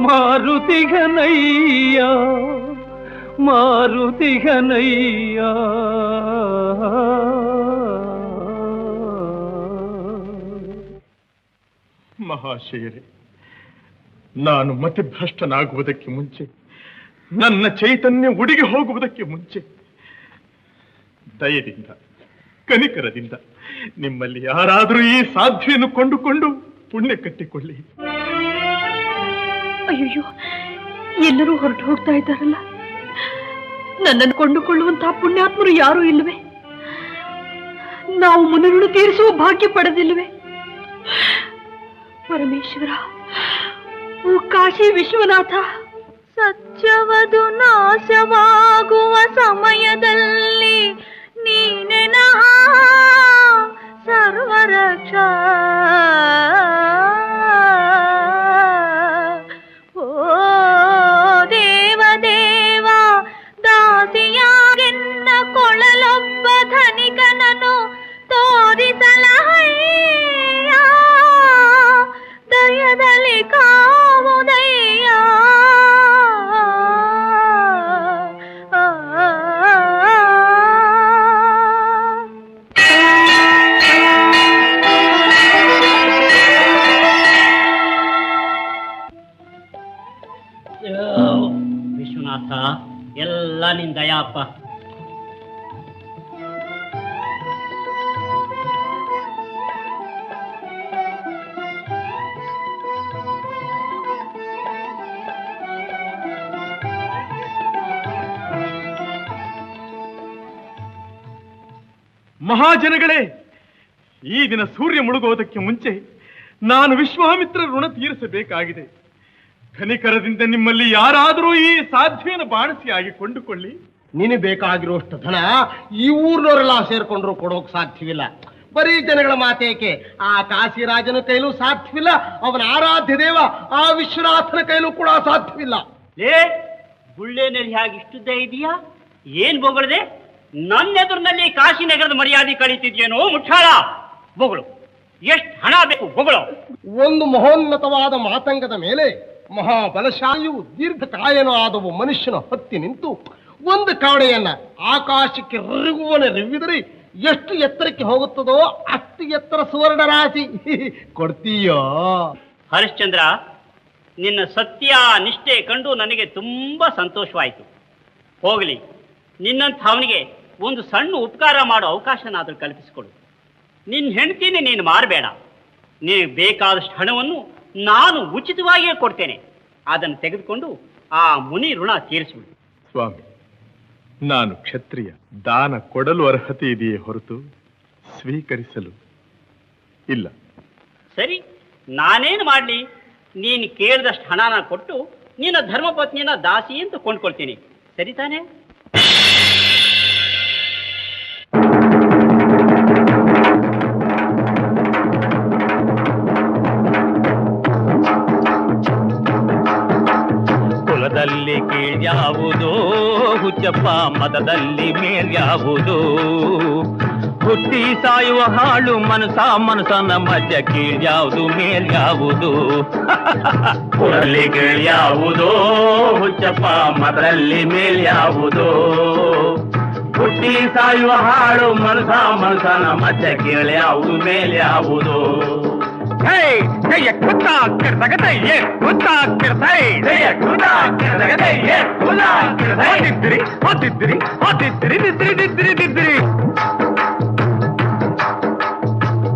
ಮಾರುತಿಗನಯ್ಯ. ಮಾರುತಿಗನಯ್ಯ. ಮಹಾಶಯರೇ, ನಾನು ಮತಿಭ್ರಷ್ಟನಾಗುವುದಕ್ಕೆ ಮುಂಚೆ, ನನ್ನ ಚೈತನ್ಯ ಉಡಿಗೆ ಹೋಗುವುದಕ್ಕೆ ಮುಂಚೆ ದಯದಿಂದ, ಕನಿಕರದಿಂದ ನಿಮ್ಮಲ್ಲಿ ಯಾರಾದರೂ ಈ ಸಾಧ್ಯವನ್ನು ಕೊಂಡುಕೊಂಡು ಪುಣ್ಯ ಕಟ್ಟಿಕೊಳ್ಳಿ. ಅಯ್ಯೋ, ಎಲ್ಲರೂ ಹೊರಟು ಹೋಗ್ತಾ ಇದ್ದಾರಲ್ಲ, ನನ್ನನ್ನು ಕೊಂಡುಕೊಳ್ಳುವಂತಹ ಪುಣ್ಯಾತ್ಮರು ಯಾರೂ ಇಲ್ಲವೇ? ನಾವು ಮುನಿರುಳು ತೀರಿಸುವ ಭಾಗ್ಯ ಪಡೆದಿಲ್ಲವೇ? ಪರಮೇಶ್ವರ, ಓ ಕಾಶಿ ವಿಶ್ವನಾಥ, ಸತ್ಯವದು ನಾಶವಾಗುವ ಸಮಯದಲ್ಲಿ ನೀನೆನಹ ಸರ್ವರಕ್ಷ. ಓ ದೇವದೇವ, ದಾಸಿಯಾಗೆನ್ನ ಕೊಳಲೊಬ್ಬ ಧನಿಕನನು ತೋರಿಸಲಹಯ್ಯ, ದಯದಲ್ಲಿ ಕಾವುದಯ್ಯ. ವಿಶ್ವನಾಥ, ಎಲ್ಲ ನಿನ್ ದಯಾಪ್ಪ. ಮಹಾಜನಗಳೇ, ಈ ದಿನ ಸೂರ್ಯ ಮುಳುಗುವುದಕ್ಕೆ ಮುಂಚೆ ನಾನು ವಿಶ್ವಾಮಿತ್ರ ಋಣ ತೀರಿಸಬೇಕಾಗಿದೆ. ಕನಿಕರದಿಂದ ನಿಮ್ಮಲ್ಲಿ ಯಾರಾದರೂ ಈ ಸಾಧ್ಯವನ್ನು ಬಾಣಸಿಯಾಗಿ ಕೊಂಡುಕೊಳ್ಳಿ. ನಿನಗೆ ಬೇಕಾಗಿರುವಷ್ಟು ಧನ ಈ ಊರ್ನವರೆಲ್ಲ ಸೇರ್ಕೊಂಡ್ರು ಕೊಡೋಕ್ ಸಾಧ್ಯವಿಲ್ಲ. ಬರೀ ಜನಗಳ ಮಾತೇಕೆ, ಆ ಕಾಶಿರಾಜನ ಕೈಲೂ ಸಾಧ್ಯವಿಲ್ಲ, ಅವನ ಆರಾಧ್ಯ ದೇವ ಆ ವಿಶ್ವನಾಥನ ಕೈಲೂ ಕೂಡ ಸಾಧ್ಯವಿಲ್ಲ. ಗುಳ್ಳೆನಲ್ಲಿ ಹಾಗೆ ಇಷ್ಟುದ್ದೇ ಇದೆಯಾ? ಏನ್ ಬೊಗಳಿದೆ? ನನ್ನ ಎದುರಿನಲ್ಲಿ ಕಾಶಿನಗರದ ಮರ್ಯಾದೆ ಕಳೀತಿದ್ಯೇನೋ ಮುಠಾಳ? ಬೊಗಳು, ಎಷ್ಟು ಹಣ ಬೇಕು ಬೊಗಳು? ಒಂದು ಮಹೋನ್ನತವಾದ ಮಾತಂಗದ ಮೇಲೆ ಮಹಾಬಲಶಾಲಿಯು ದೀರ್ಘಕಾಯನೂ ಆದವು ಮನುಷ್ಯನ ಹತ್ತಿ ನಿಂತು ಒಂದು ಕವಡೆಯನ್ನ ಆಕಾಶಕ್ಕೆ ರಿವ್ವಿದರೆ ಎಷ್ಟು ಎತ್ತರಕ್ಕೆ ಹೋಗುತ್ತದೋ ಅಷ್ಟು ಎತ್ತರ ಸುವರ್ಣ ರಾಶಿ ಕೊಡ್ತೀಯೋ? ಹರಿಶ್ಚಂದ್ರ, ನಿನ್ನ ಸತ್ಯ ನಿಷ್ಠೆ ಕಂಡು ನನಗೆ ತುಂಬಾ ಸಂತೋಷವಾಯಿತು. ಹೋಗಲಿ, ನಿನ್ನಂಥ ಅವನಿಗೆ ಒಂದು ಸಣ್ಣ ಉಪಕಾರ ಮಾಡೋ ಅವಕಾಶನಾದರೂ ಕಲ್ಪಿಸಿಕೊಡು. ನಿನ್ನ ಹೆಂಡತಿನೇ ನೀನು ಮಾರಬೇಡ. ನಿನಗೆ ಬೇಕಾದಷ್ಟು ಹಣವನ್ನು ನಾನು ಉಚಿತವಾಗಿಯೇ ಕೊಡ್ತೇನೆ. ಅದನ್ನು ತೆಗೆದುಕೊಂಡು ಆ ಮುನಿ ಋಣ ತೀರಿಸುವುದು. ಸ್ವಾಮಿ, ನಾನು ಕ್ಷತ್ರಿಯ, ದಾನ ಕೊಡಲು ಅರ್ಹತೆ ಇದೆಯೇ ಹೊರತು ಸ್ವೀಕರಿಸಲು ಇಲ್ಲ. ಸರಿ, ನಾನೇನು ಮಾಡಲಿ? ನೀನು ಕೇಳಿದಷ್ಟು ಹಣನ ಕೊಟ್ಟು ನಿನ್ನ ಧರ್ಮಪತ್ನಿಯನ್ನ ದಾಸಿ ಅಂತ ಕೊಂಡ್ಕೊಳ್ತೀನಿ, ಸರಿ ತಾನೇ? ಕುಲದಲ್ಲಿ ಕೀಳ್ಯಾವುದೋ ಹುಚ್ಚಪ್ಪ, ಮತದಲ್ಲಿ ಮೇಲ್ಯಾವುದೋ, ಹುಟ್ಟಿ ಸಾಯುವ ಹಾಳು ಮನಸನ ಮಧ್ಯ ಕೀಳ್ಯಾವುದು ಮೇಲ್ಯಾವುದು? ಕುಲದಲ್ಲಿ ಕೀಳ್ಯಾವುದೋ ಹುಚ್ಚಪ್ಪ, ಮತದಲ್ಲಿ ಮೇಲ್ಯಾವುದೋ, ಹುಟ್ಟಿ ಸಾಯುವ ಹಾಳು ಮನಸನ ಮಧ್ಯ ಕೀಳ್ಯಾವುದು ಮೇಲ್ಯಾವುದು?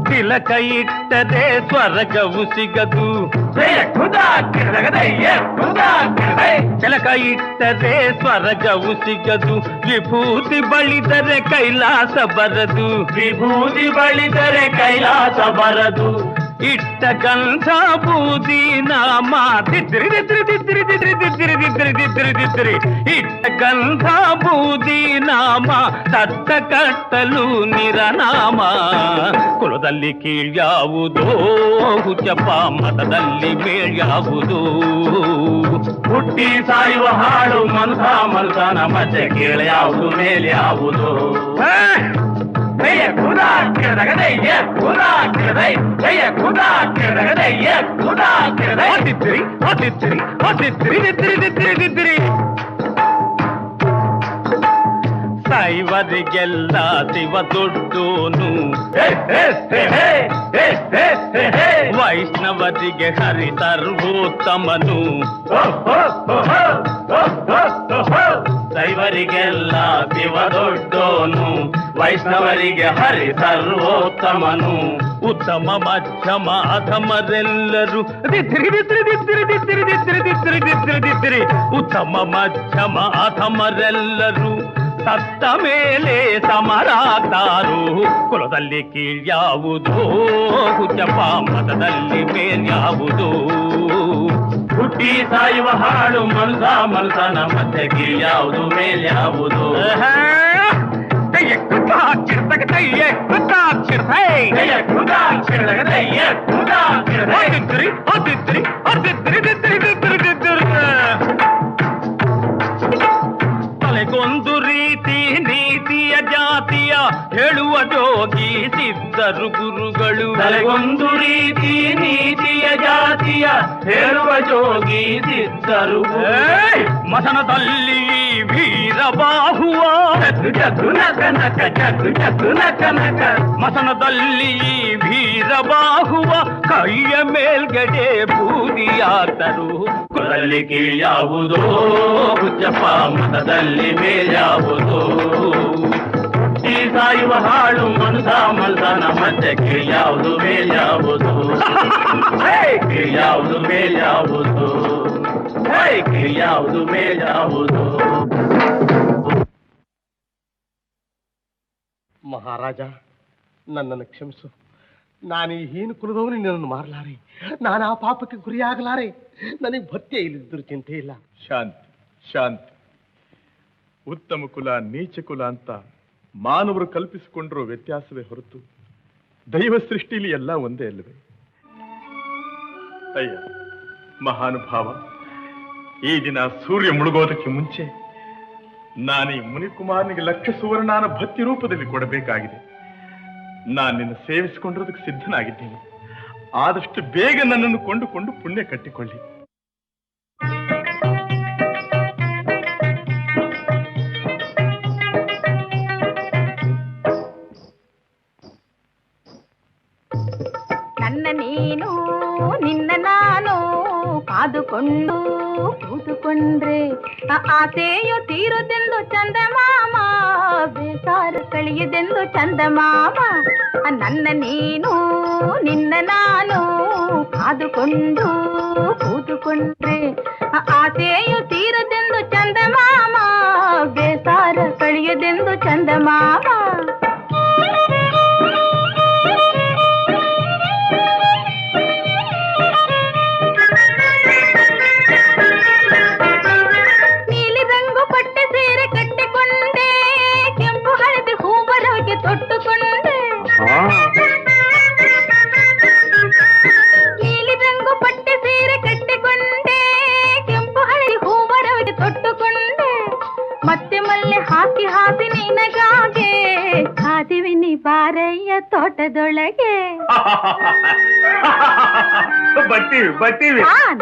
ತಿಲಕ ಇಟ್ಟರೆ ಸ್ವರ್ಗವು ಸಿಗದು, ತಿಲಕ ಇಟ್ಟರೆ ಸ್ವರ್ಗವು ಸಿಗದು, ವಿಭೂತಿ ಬಳಿದರೆ ಕೈಲಾಸ ಬರದು, ವಿಭೂತಿ ಬಳಿದರೆ ಕೈಲಾಸ ಬರದು. ಇಟ್ಟ ಗಂಧ ಬೂದಿ ನಾಮ ದಿದ್ರಿ ದಿದ್ರಿ ದಿದ್ರಿ ದಿದ್ರಿ ದಿದ್ರಿ ದಿದ್ರಿ ದಿದ್ರಿ ದಿದ್ರಿ, ಇಟ್ಟ ಗಂಧ ಬೂದಿ ನಾಮ ಸತ್ತ ಕಟ್ಟಲು ನಿರನಾಮ. ಕುಲದಲ್ಲಿ ಕೀಳ್ಯಾವುದೋ ಹುಚ್ಚಪ್ಪ, ಮತದಲ್ಲಿ ಮೇಳ್ಯಾವುದೋ, ಹುಟ್ಟಿ ಸಾಯುವ ಹಾಳು ಮನಸನ ಮಧ್ಯೆ ಕೀಳ್ಯಾವುದು ಮೇಲ್ಯಾವುದು? ದೈವರಿಗೆಲ್ಲ ಶಿವ ದೊಡ್ಡೋನು, ವೈಷ್ಣವರಿಗೆ ಹರಿ ಸರ್ವೋತ್ತಮನು. ದೈವರಿಗೆಲ್ಲ ಶಿವ ದೊಡ್ಡೋನು, ವೈಷ್ಣವರಿಗೆ ಹರಿ ಸರ್ವೋತ್ತಮನು. ಉತ್ತಮ ಮಧ್ಯಮ ಅಧಮರೆಲ್ಲರೂ ಉತ್ತಮ ಮಧ್ಯಮ ಅಧಮರೆಲ್ಲರೂ ಸತ್ತ ಮೇಲೆ ಸಮರಾಗ್ತಾರು. ಕುಲದಲ್ಲಿ ಕೀಳ್ಯಾವುದೋ, ಹುಚ್ಚಪ್ಪ ಮತದಲ್ಲಿ ಮೇಲ್ಯಾವುದೋ. ಹುಟ್ಟಿ ಸಾಯುವ ಹಾಡು ಮನುಷ್ಯನ ಮಧ್ಯೆ ಕೀಳ್ಯಾವುದು ಮೇಲ್ಯಾವುದು. ತಲೆಗೊಂದು ರೀತಿ ನೀತಿಯ ಜಾತಿಯ ಹೇಳುವ ಜೋಗಿ ಸಿದ್ಧರು ಗುರುಗಳು. ತಲೆಗೊಂದು ರೀತಿ ನೀತಿಯ ಜಾತಿಯ ಹೇಳುವ ಜೋಗಿ ಸಿದ್ಧರು. ಮಸನದಲ್ಲಿ ವೀರಬಾಹುವ ಜಗು ನಕ ನಕ ಜಗು ಜಗು ನಕ ನಕ. ಮಸನದಲ್ಲಿ ವೀರಬಾಹುವ ಕೈಯ ಮೇಲ್ಗಡೆ ಬೂದಿಯಾದರು. ಕುಲದಲ್ಲಿ ಕೀಳ್ಯಾವುದೋ, ಹುಚ್ಚಪ್ಪ ಮತದಲ್ಲಿ ಮೇಲ್ಯಾವುದೋ. ಈ ಸಾಯುವ ಹಾಳು ಮನುಷ್ಯನ ಮಧ್ಯೆ ಕೀಳ್ಯಾವುದು ಮೇಲ್ಯಾವುದು. ಕೀಳ್ಯಾವುದು ಮೇಲ್ಯಾವುದು, ಕೀಳ್ಯಾವುದು ಮೇಲ್ಯಾವುದು. ಮಹಾರಾಜ, ನನ್ನನ್ನು ಕ್ಷಮಿಸು. ನಾನು ಈ ಹೀನ ಕುಲದವನು ನಿನ್ನನ್ನು ಮಾರಲಾರೆ. ನಾನು ಆ ಪಾಪಕ್ಕೆ ಗುರಿಯಾಗಲಾರೆ. ನನಗೆ ಭತ್ಯೆ ಇಲ್ಲದಿದ್ದರೂ ಚಿಂತೆ ಇಲ್ಲ. ಶಾಂತಿ ಶಾಂತಿ. ಉತ್ತಮ ಕುಲ ನೀಚ ಕುಲ ಅಂತ ಮಾನವರು ಕಲ್ಪಿಸಿಕೊಂಡಿರೋ ವ್ಯತ್ಯಾಸವೇ ಹೊರತು ದೈವ ಸೃಷ್ಟಿಲಿ ಎಲ್ಲ ಒಂದೇ ಅಲ್ಲವೇ? ಅಯ್ಯ ಮಹಾನುಭಾವ, ಈ ದಿನ ಸೂರ್ಯ ಮುಳುಗೋದಕ್ಕೆ ಮುಂಚೆ ನಾನೀ ಮುನಿಕುಮಾರನಿಗೆ ಲಕ್ಷ ಸುವರ್ಣಾನ ಭಕ್ತಿ ರೂಪದಲ್ಲಿ ಕೊಡಬೇಕಾಗಿದೆ. ನಾನು ನಿನ್ನ ಸೇವಿಸಿಕೊಂಡಿರೋದಕ್ಕೆ ಸಿದ್ಧನಾಗಿದ್ದೀನಿ. ಆದಷ್ಟು ಬೇಗ ನನ್ನನ್ನು ಕೊಂಡುಕೊಂಡು ಪುಣ್ಯ ಕಟ್ಟಿಕೊಳ್ಳಿ. ನನ್ನ ನೀನು ನಿನ್ನ ನಾನು ಕಾದುಕೊಂಡು ಕೂತುಕೊಂಡ್ರೆ ಆಸೆಯು ತೀರುದೆಂದು ಚಂದಮಾಮ, ಬೇಸಾರ ಕಳಿಯದೆಂದು ಚಂದಮಾಮ. ನನ್ನ ನೀನು ನಿನ್ನ ನಾನು ಕಾದುಕೊಂಡು ಕೂತುಕೊಂಡ್ರೆ ಆಸೆಯು ತೀರದೆಂದು ಚಂದಮಾಮ, ಬೇಸಾರ ಕಳಿಯದೆಂದು ಚಂದಮಾಮ. ನೀಲಿ ರಂಗು ಪಟ್ಟೆ ಸೀರೆ ಕಟ್ಟಿಕೊಂಡೆ, ಕೆಂಪು ಹಳದಿ ಹೂವರವಿಗೆ ತೊಟ್ಟುಕೊಂಡೆ, ಮತ್ತೆ ಮಲ್ಲೆ ಹಾಕಿ ಹಾಕಿ ನಿನಗಾಗೆ ಕಾದಿವಿನಿ ಬಾರಯ್ಯ ತೋಟದೊಳಗೆ.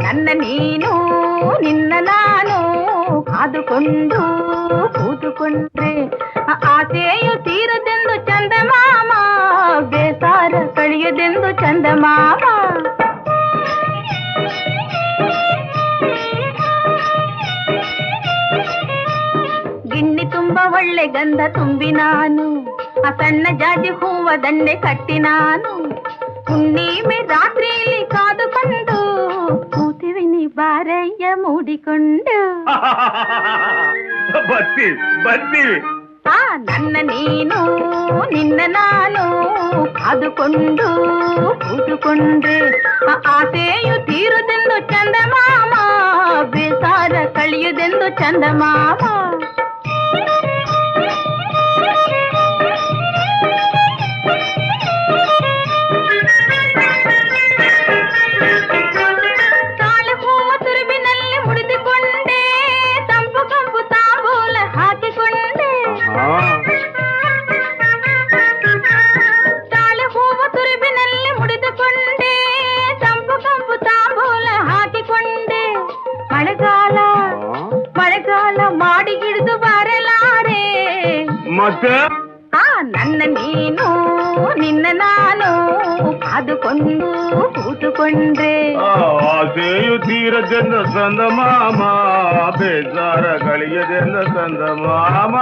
ನನ್ನ ನೀನು ನಿನ್ನ ನಾನು ಕಾದುಕೊಂಡು ಕೂತುಕೊಂಡ್ರೆ ಆಸೆಯು ತೀರದೆಂದು ಚಂದಮಾಮ, ಬೇಸಾರ ಕಳಿಯದೆಂದು ಚಂದಮಾಮ. ಗಿಣ್ಣಿ ತುಂಬ ಒಳ್ಳೆ ಗಂಧ ತುಂಬಿ ನಾನು, ಆ ಸಣ್ಣ ಜಾಜಿ ಹೂವ ದಂಡೆ ಕಟ್ಟಿ ನಾನು, ಹುಣ್ಣಿಮೆ ರಾತ್ರಿಯಲ್ಲಿ ಕಾದುಕೊಂಡು ಕೂತಿವಿನಿ ಬಾರಯ್ಯ ಮೂಡಿಕೊಂಡು. ಬರ್ತೀವಿ. ನನ್ನ ನೀನು ನಿನ್ನ ನಾನು ಕಾದುಕೊಂಡು ಕೂತುಕೊಂಡ್ರೆ ಆಸೆಯು ತೀರುದೆಂದು ಚಂದಮಾಮ, ಬೇಸಾರ ಕಳಿಯುದೆಂದು ಚಂದಮಾಮ. ತಾಳೆ ಹೂವ ತುರುಬಿನಲ್ಲಿ ಮುಡಿದುಕೊಂಡೆ, ತಂಪು ಕಂಪು ತಾಂಬೂಲ ಹಾಕಿಕೊಂಡೆ, ತಾಳೆ ಹೂವ ತುರುಬಿನಲ್ಲಿ ಮುಡಿದುಕೊಂಡೆ, ತಂಪು ಕಂಪು ತಾಂಬೂಲ ಹಾಕಿಕೊಂಡೆ. ಮಳೆಗಾಲ ಮಳೆಗಾಲ ಮಾಡಿಗಿಡ ಹಿಡಿದು ಬರಲಾರೆ. ಮತ್ತೆ ಆ ನನ್ನ ನೀನು ನಿನ್ನ ನಾನು ಕಾದುಕೊಂಡು ಕೂತುಕೊಂಡ್ರೆ ಆಸೆಯು ತೀರದೆಂದ ಸಂದ ಮಾಮ, ಬೇಜಾರ ಗಳಿಯದೆಂದ ಸಂದ ಮಾಮ.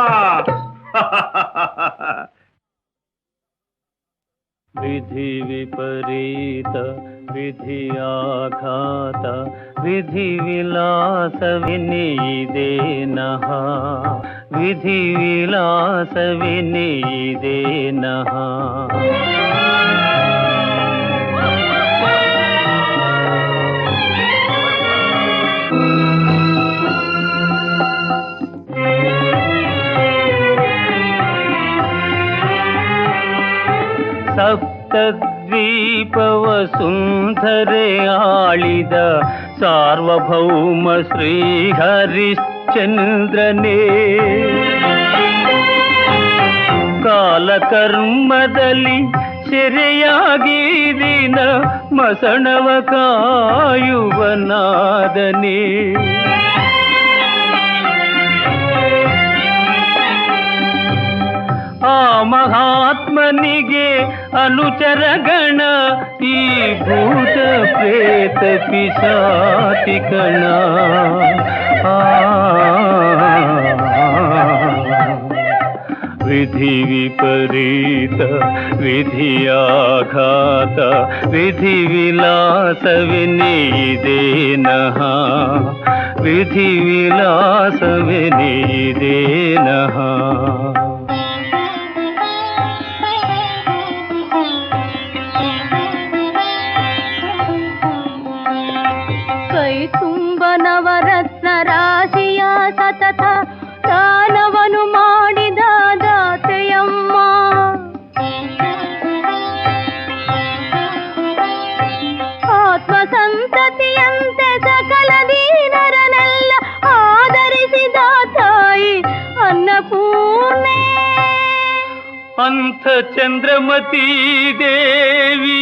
ವಿಧಿ ವಿಪರೀತ ವಿಧಿಯಾಘಾತ ವಿಧಿ ವಿಲಾಸವಿನಿದೆ ನಹ, ವಿಧಿ ವಿಲಾಸವಿನಿದೆ ನಹ. ಸಪ್ತದ್ವೀಪವ ಸುಂದರೆ ಆಳಿದ ಸಾರ್ವಭೌಮ ಶ್ರೀ ಹರಿಶ್ಚಂದ್ರನೇ, ಕಾಲಕರ್ಮದಲ್ಲಿ ಸೆರೆಯಾಗಿ ದಿನ ಮಸಣವ ಕಾಯುವನಾದನೇ. ಆ ಮಹಾತ್ಮನಿಗೆ ಅನುಚರಗಣ ಈ ಭೂತ ಪ್ರೇತ ಪಿಶಾಚಿಗಣ. ವಿಧಿ ವಿಪರೀತ ವಿಧಿಯಾಘಾತ ವಿಧಿ ವಿಲಾಸವಿನಿದೆ ನಹ, ವಿಧಿ ವಿಲಾಸವಿನಿದೆ ನಹ. ಕೈ ತುಂಬ ನವರತ್ನ ರಾಶಿಯ ಸತತ ದಾನವನು ಮಾಡಿದ ದಾತೆಯಮ್ಮ. ಆತ್ಮ ಸಂತತಿಯಂತೆ ಸಕಲ ದೀನರನ್ನೆಲ್ಲ ಆದರಿಸಿದ ತಾಯಿ ಅನ್ನಪೂರ್ಣೆ. ಅಂಥ ಚಂದ್ರಮತಿ ದೇವಿ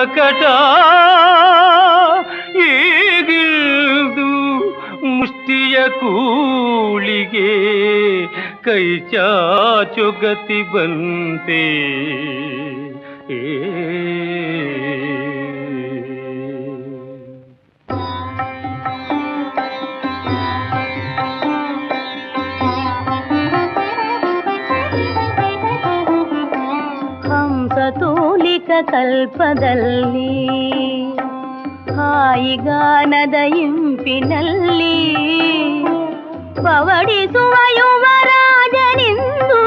ಅಕಟ ಈಗಿಲ್ದು ಮುಷ್ಟಿಯ ಕೂಳಿಗೆ ಕೈ ಚಾಚುಗತಿ ಬಂತೆ. ಹಂಸತೂಲಿಕ ಕಲ್ಪದಲ್ಲಿ ಹಾಯಿಗಾನದ ಇಂಪಿನಲ್ಲಿ ಪವಡಿಸುವ ಯುವರಾಜನಿಂದು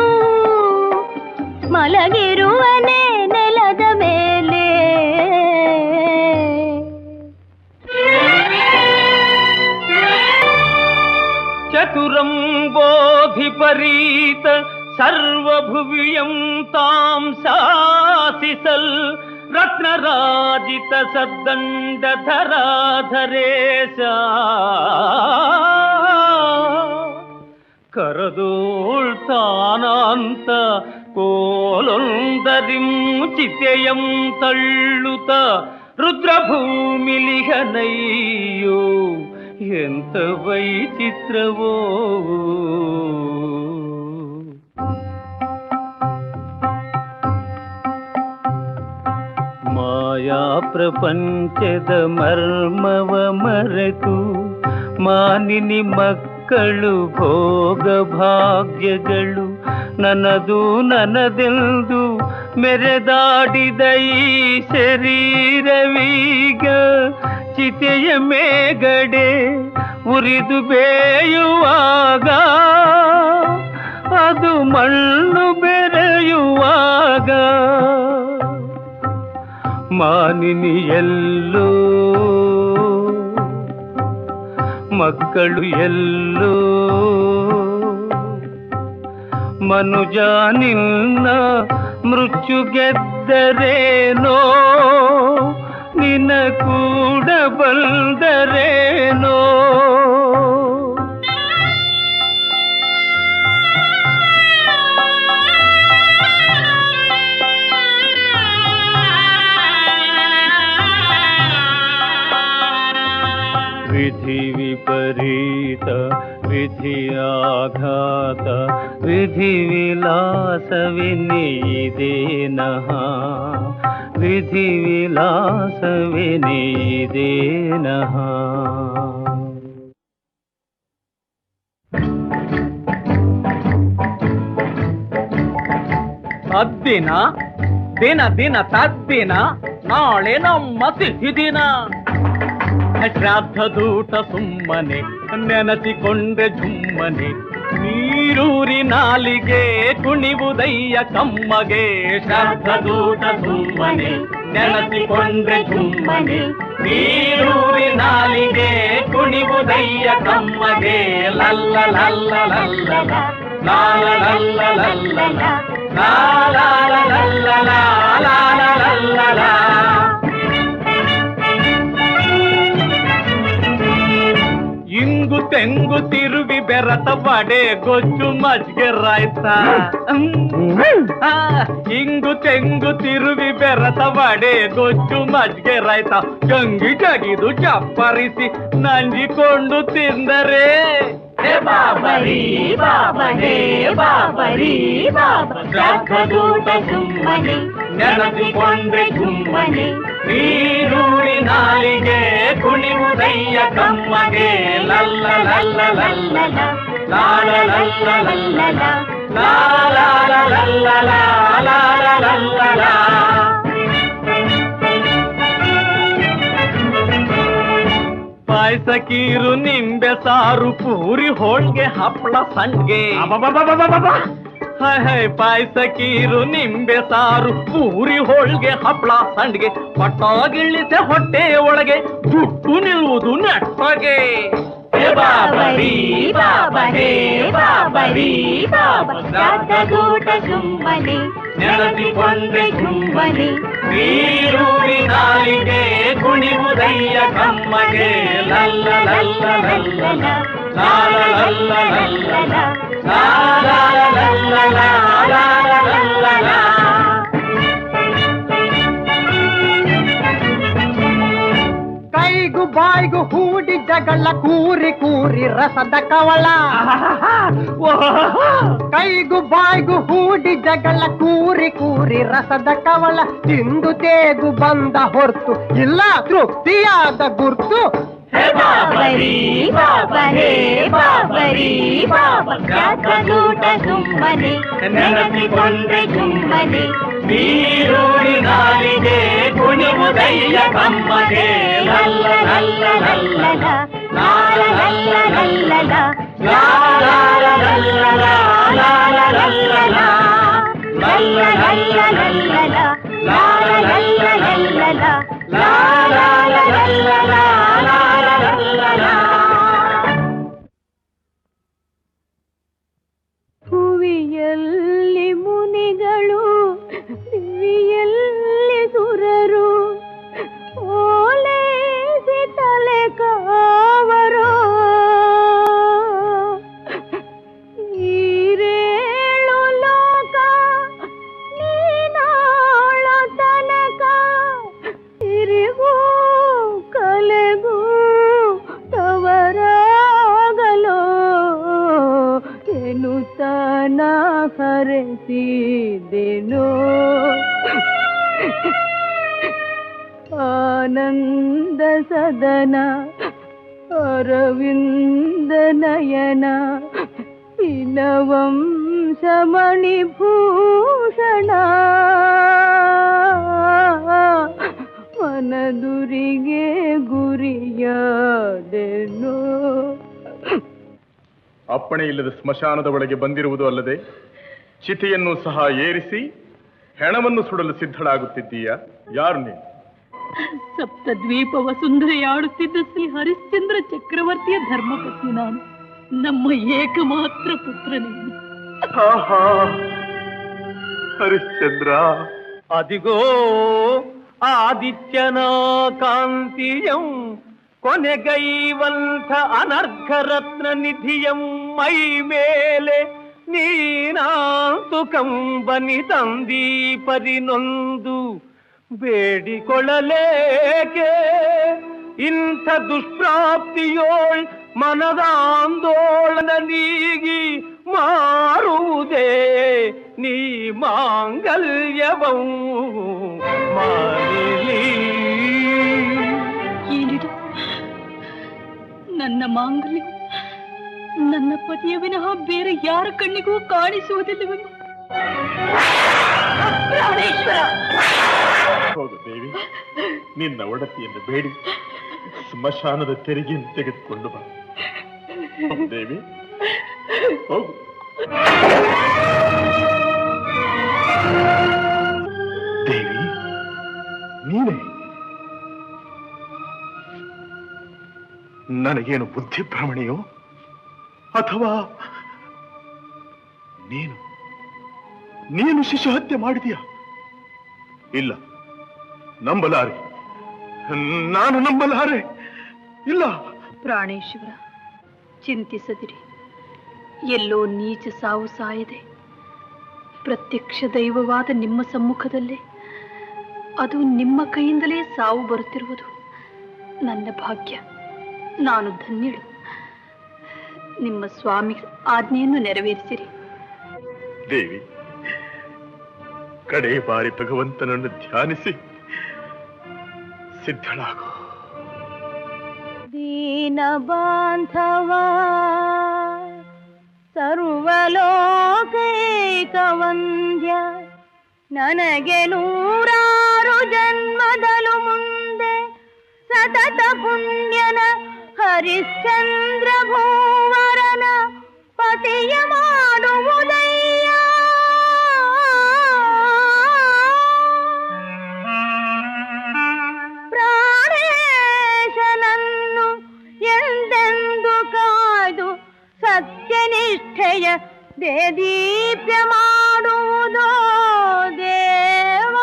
ಮಲಗಿರುವನೇ ನೆಲದ ಮೇಲೆ. ಚತುರಂಬೋಧಿಪರೀತ ಸರ್ವಭುವಿಯಂ ತಾಂ ಶಾಸಿಸಲ್ ರತ್ನರಾಜಿತ ಸದ್ದಂಡಧರಾಧರೇಶ. ಕರದೋಳ್ತಾನಾಂತ ಕೋಲೊಂದರಿಂ ಚಿತೆಯಂ ತಳ್ಳುತ ರುದ್ರಭೂಮಿಲಿಹನಯ್ಯೋ ಎಂತ ವೈಚಿತ್ರವೋ. ಮಾಯಾ ಪ್ರಪಂಚದ ಮರ್ಮವ ಮರೆತು ಮಾನಿನಿ ಮಕ್ಕಳು ಭೋಗ ಭಾಗ್ಯಗಳು ನನ್ನದು ನನ್ನದೆಂದು ಮೆರೆದಾಡಿದ ಈ ಶರೀರವೀಗ ಚಿತೆಯ ಮೇಗಡೆ ಉರಿದು ಬೇಯುವಾಗ, ಅದು ಮಣ್ಣು ಬೆರೆಯುವಾಗ ಮಾನಿನಿಯಲ್ಲೋ ಮಕ್ಕಳು ಎಲ್ಲೋ ಮನುಜ ನಿನ್ನ ಮೃತ್ಯು ಗೆದ್ದರೇನೋ ನಿನ್ನ ಕೂಡ ಬಂದರೇನೋ. ವಿಧಿ ವಿಪರೀತ ವಿಧಿಯಾಘಾತ ವಿಧಿ ವಿಲಾಸವಿನಿದೇನಃ ವಿಧಿ ವಿಲಾಸವಿನಿದೇನಃ. ತದ್ದಿನ ದಿನ ದಿನ ತದ್ದಿನ ನಾಳೆ ನಮ್ಮ ಸಿಹಿ ದಿನ. ಶ್ರಾದ್ದದೂಟ ಸುಮ್ಮನೆ ನೆನಸಿಕೊಂಡೆ ಜುಮ್ಮನೆ ನೀರೂರಿ ನಾಲಿಗೆ ಕುಣಿವುದಯ್ಯ ಕಮ್ಮಗೆ. ಶ್ರಾದ್ದದೂಟ ಸುಮ್ಮನೆ ನೆನಸಿಕೊಂಡೆ ಜುಮ್ಮನೆ ನೀರೂರಿ ನಾಲಿಗೆ ಕುಣಿವುದಯ್ಯ ಕಮ್ಮಗೆ. ಲಲ್ಲ ಲಲ್ಲ ಲಲ್ಲ ಲಾಲ ಲಲ್ಲ ಲಲ್ಲ ಲಾಲ ಲಲ್ಲ ಲಾಲ ಲಲ್ಲ. ಇಂಗು ತೆಂಗು ತಿರುವಿ ಬೆರತ ಬಡೆ ಗೊಜ್ಜು ಮಜ್ಗೆ ರಾಯ್ತ. ಇಂಗು ತೆಂಗು ತಿರುವಿ ಬೆರತ ಬಡೆ ಗೊಜ್ಜು ಮಜ್ಗೆ ರಾಯ್ತ. ಗಂಗಿ ಜಗಿದು ಚಪ್ಪರಿಸಿ ನಂಜಿಕೊಂಡು ತಿಂದರೆ ಬಾಬರಿ ಬಾಬಾ ಹೇ ಬಾಬರಿ ಬಾಬಾ. ಶ್ರಾದ್ದದೂಟ ಸುಮ್ಮನೆ ನೆನಸಿಕೊಂಡೆ ಜುಮ್ಮನೆ ನೀರೂರಿ ನಾಲಿಗೆ ಕುಣಿವುದಯ್ಯ ಕಮ್ಮಗೆ. ಲಲ್ಲ ಲಲ್ಲ ಲಲ್ಲ ಲಾಲ ಲಲ್ಲ ಲಲ್ಲ ಲಾಲ ಲಲ್ಲ ಲಾಲ ಲಲ್ಲ. ಪಾಯಸ ಕೀರು ನಿಂಬೆ ಸಾರು ಪೂರಿ ಹೋಳ್ಗೆ ಹಪ್ಪಳ ಸಂಡ್ಗೆ. ಪಾಯಸ ಕೀರು ನಿಂಬೆ ಸಾರು ಪೂರಿ ಹೋಳ್ಗೆ ಹಪ್ಪಳ ಸಂಡ್ಗೆ. ಪಟ್ಟಾಗಿಳಿಸೆ ಹೊಟ್ಟೆ ಒಳಗೆ ಗುಟ್ಟು ನಿಲ್ಲುವುದು ನೆಟ್ಟಗೆ. ಬಾಬರಿ ಬಾಬಾ ಹೇ ಬಾಬರಿ ಬಾಬಾ. ಶ್ರಾದ್ದದೂಟ ಸುಮ್ಮನೆ ನೆನಸಿಕೊಂಡೆ ಜುಮ್ಮನೆ ನೀರೂರಿ ನಾಲಿಗೆ ಕುಣಿವುದಯ್ಯ ಕಮ್ಮಗೆ. ಲಲ್ಲ ಲಲ್ಲ ಲಲ್ಲ ಲಾಲ ಲಲ್ಲ ಲಲ್ಲ ಲಾಲ ಲಲ್ಲ ಲಾಲ ಲಲ್ಲ. ಕೈಗು ಬಾಯ್ಗು ಹೂಡಿ ಜಗಳ ಕೂರಿ ಕೂರಿ ರಸದ ಕವಳ. ಕೈಗು ಬಾಯ್ಗು ಹೂಡಿ ಜಗಳ ಕೂರಿ ಕೂರಿ ರಸದ ಕವಳ. ತಿಂದು ತೇಗು ಬಂದ ಹೊರ್ತು ಇಲ್ಲ ತೃಪ್ತಿಯಾದ ಗುರ್ತು. ಬಾಬರಿ ಬಾಬಾ ಹೇ ಬಾಬರಿ ಬಾಬಾ. ಶ್ರಾದ್ದದೂಟ ಸುಮ್ಮನೆ ನೆನಸಿಕೊಂಡೆ ಜುಮ್ಮನೆ ನೀರೂರಿ ನಾಲಿಗೆ ಕುಣಿವುದಯ್ಯ ಕಮ್ಮಗೆ. ಲಲ್ಲ ಲಲ್ಲ ಲಲ್ಲ ಲಾಲ ಲಲ್ಲ ಲಲ್ಲ ಲಾಲ ಲಲ್ಲ ಲಾಲ ಲಲ್ಲ ಲಲ್ಲ ಲಲ್ಲ ಲಲ್ಲ ಲಾಲ ಲಲ್ಲ ಲಲ್ಲ ಲಾಲ ಲಲ್ಲ ಲಾಲ ಲಲ್ಲ. ಭುವಿಯಲ್ಲಿ ಮುನಿಗಳು ದಿವಿಯಲ್ಲಿ ಸುರರು ಓಲೇಸಿ ತಲೆ ಕಾವರು. ಈರೇಳು ಲೋಕ ನೀನಾಳ ತನಕ ತಿರುಗೂ ಕಲೆಗೂ ತವರಾಗಲೋ ಎನ್ನುತ್ತಾನ ಹರಸಿದೆನೋ. ಆನಂದ ಸದನ ಅರವಿಂದ ನಯನ ವಂಶಮಣಿಭೂಷಣ. ಮನದುರಿಗೆ ಗುರಿಯಾದೆನೋ. ಅಪ್ಪಣೆ ಇಲ್ಲದ ಸ್ಮಶಾನದ ಒಳಗೆ ಬಂದಿರುವುದು ಅಲ್ಲದೆ ಚಿತೆಯನ್ನು ಸಹ ಏರಿಸಿ ಹೆಣವನ್ನು ಸುಡಲು ಸಿದ್ಧಳಾಗುತ್ತಿದ್ದೀಯ. ಯಾರು ನೀನು? ಸಪ್ತದ್ವೀಪ ವಸುಂಧರೆಯಾಡುತ್ತಿದ್ದ ಶ್ರೀ ಹರಿಶ್ಚಂದ್ರ ಚಕ್ರವರ್ತಿಯ ಧರ್ಮಪತ್ನಿ ನಾನು. ನಮ್ಮ ಏಕಮಾತ್ರ ಪುತ್ರ ನೀನು. ಹರಿಶ್ಚಂದ್ರ, ಅದಿಗೋ ಆದಿತ್ಯನ ಕಾಂತಿಯಂ ಕೊನೆಗೈವಂಥ ಅನರ್ಘ ರತ್ನ ನಿಧಿಯಂ ಮೈ ಮೇಲೆ ನೀನಾಂತು ಕಂಬನಿ ತಂದೀಪರಿನೊಂದು ಬೇಡಿಕೊಳ್ಳಲೇಕೆ ಇಂಥ ದುಷ್ಪ್ರಾಪ್ತಿಯೋಳ್ ಮನದ ಆಂದೋಲನ ನೀಗಿ ಮಾರುವುದೇ ನೀ ಮಾಂಗಲ್ಯವಂ ಮಾಲಿನಿ. ಏನಿದು? ನನ್ನ ಮಾಂಗಲ್ಯ ನನ್ನ ಪತಿಯ ವಿನಃ ಬೇರೆ ಯಾರ ಕಣ್ಣಿಗೂ ಕಾಣಿಸುವುದಿಲ್ಲವೆಂಬ ಪ್ರಾಣೇಶ್ವರ. ಹೌದು ದೇವಿ, ನಿನ್ನ ಒಡತಿಯನ್ನು ಬೇಡಿ ಸ್ಮಶಾನದ ತೆರಿಗೆಯನ್ನು ತೆಗೆದುಕೊಂಡು ಬಾ. ದೇವಿ ಹೋಗು. ದೇವಿ ನೀನೇ? ನನಗೇನು ಬುದ್ಧಿಭ್ರಮಣೆಯೋ ಅಥವಾ ನೀನು ಶಿಶು ಹತ್ಯೆ ಮಾಡಿದೀಯಾ? ಇಲ್ಲ, ನಂಬಲಾರೆ, ನಾನು ನಂಬಲಾರೆ. ಇಲ್ಲ. ಪ್ರಾಣೇಶ್ವರ, ಚಿಂತಿಸದಿರಿ. ಎಲ್ಲೋ ನೀಚ ಸಾವು ಸಾಯದೆ ಪ್ರತ್ಯಕ್ಷ ದೈವವಾದ ನಿಮ್ಮ ಸಮ್ಮುಖದಲ್ಲೇ ಅದು ನಿಮ್ಮ ಕೈಯಿಂದಲೇ ಸಾವು ಬರುತ್ತಿರುವುದು ನನ್ನ ಭಾಗ್ಯ. ನಾನು ಧನ್ಯಳು. ನಿಮ್ಮ ಸ್ವಾಮಿ ಆಜ್ಞೆಯನ್ನು ನೆರವೇರಿಸಿರಿ. ದೇವಿ, ಕಡೆ ಬಾರಿ ಭಗವಂತನನ್ನು ಧ್ಯಾನಿಸಿ ಸಿದ್ಧಳಾಗು. ದೀನ ಬಾಂಧವ ಸರ್ವಲೋಕೈಕ ವಂದ್ಯ, ನನಗೆ 100 ಜನ್ಮದಲು ಮುಂದೆ ಸತತ ಪುಣ್ಯನ ಹರಿಶ್ಚಂದ್ರ ಭೂವರನ ಪತಿಯ ಮಾಡುವುದಯ್ಯ. ಪ್ರಾಣೇಶನನ್ನು ಎಂದೆಂದು ಕಾಯ್ದು ಸತ್ಯನಿಷ್ಠೆಯ ದೇದೀಪ್ಯ ಮಾಡುವುದೋ ದೇವ.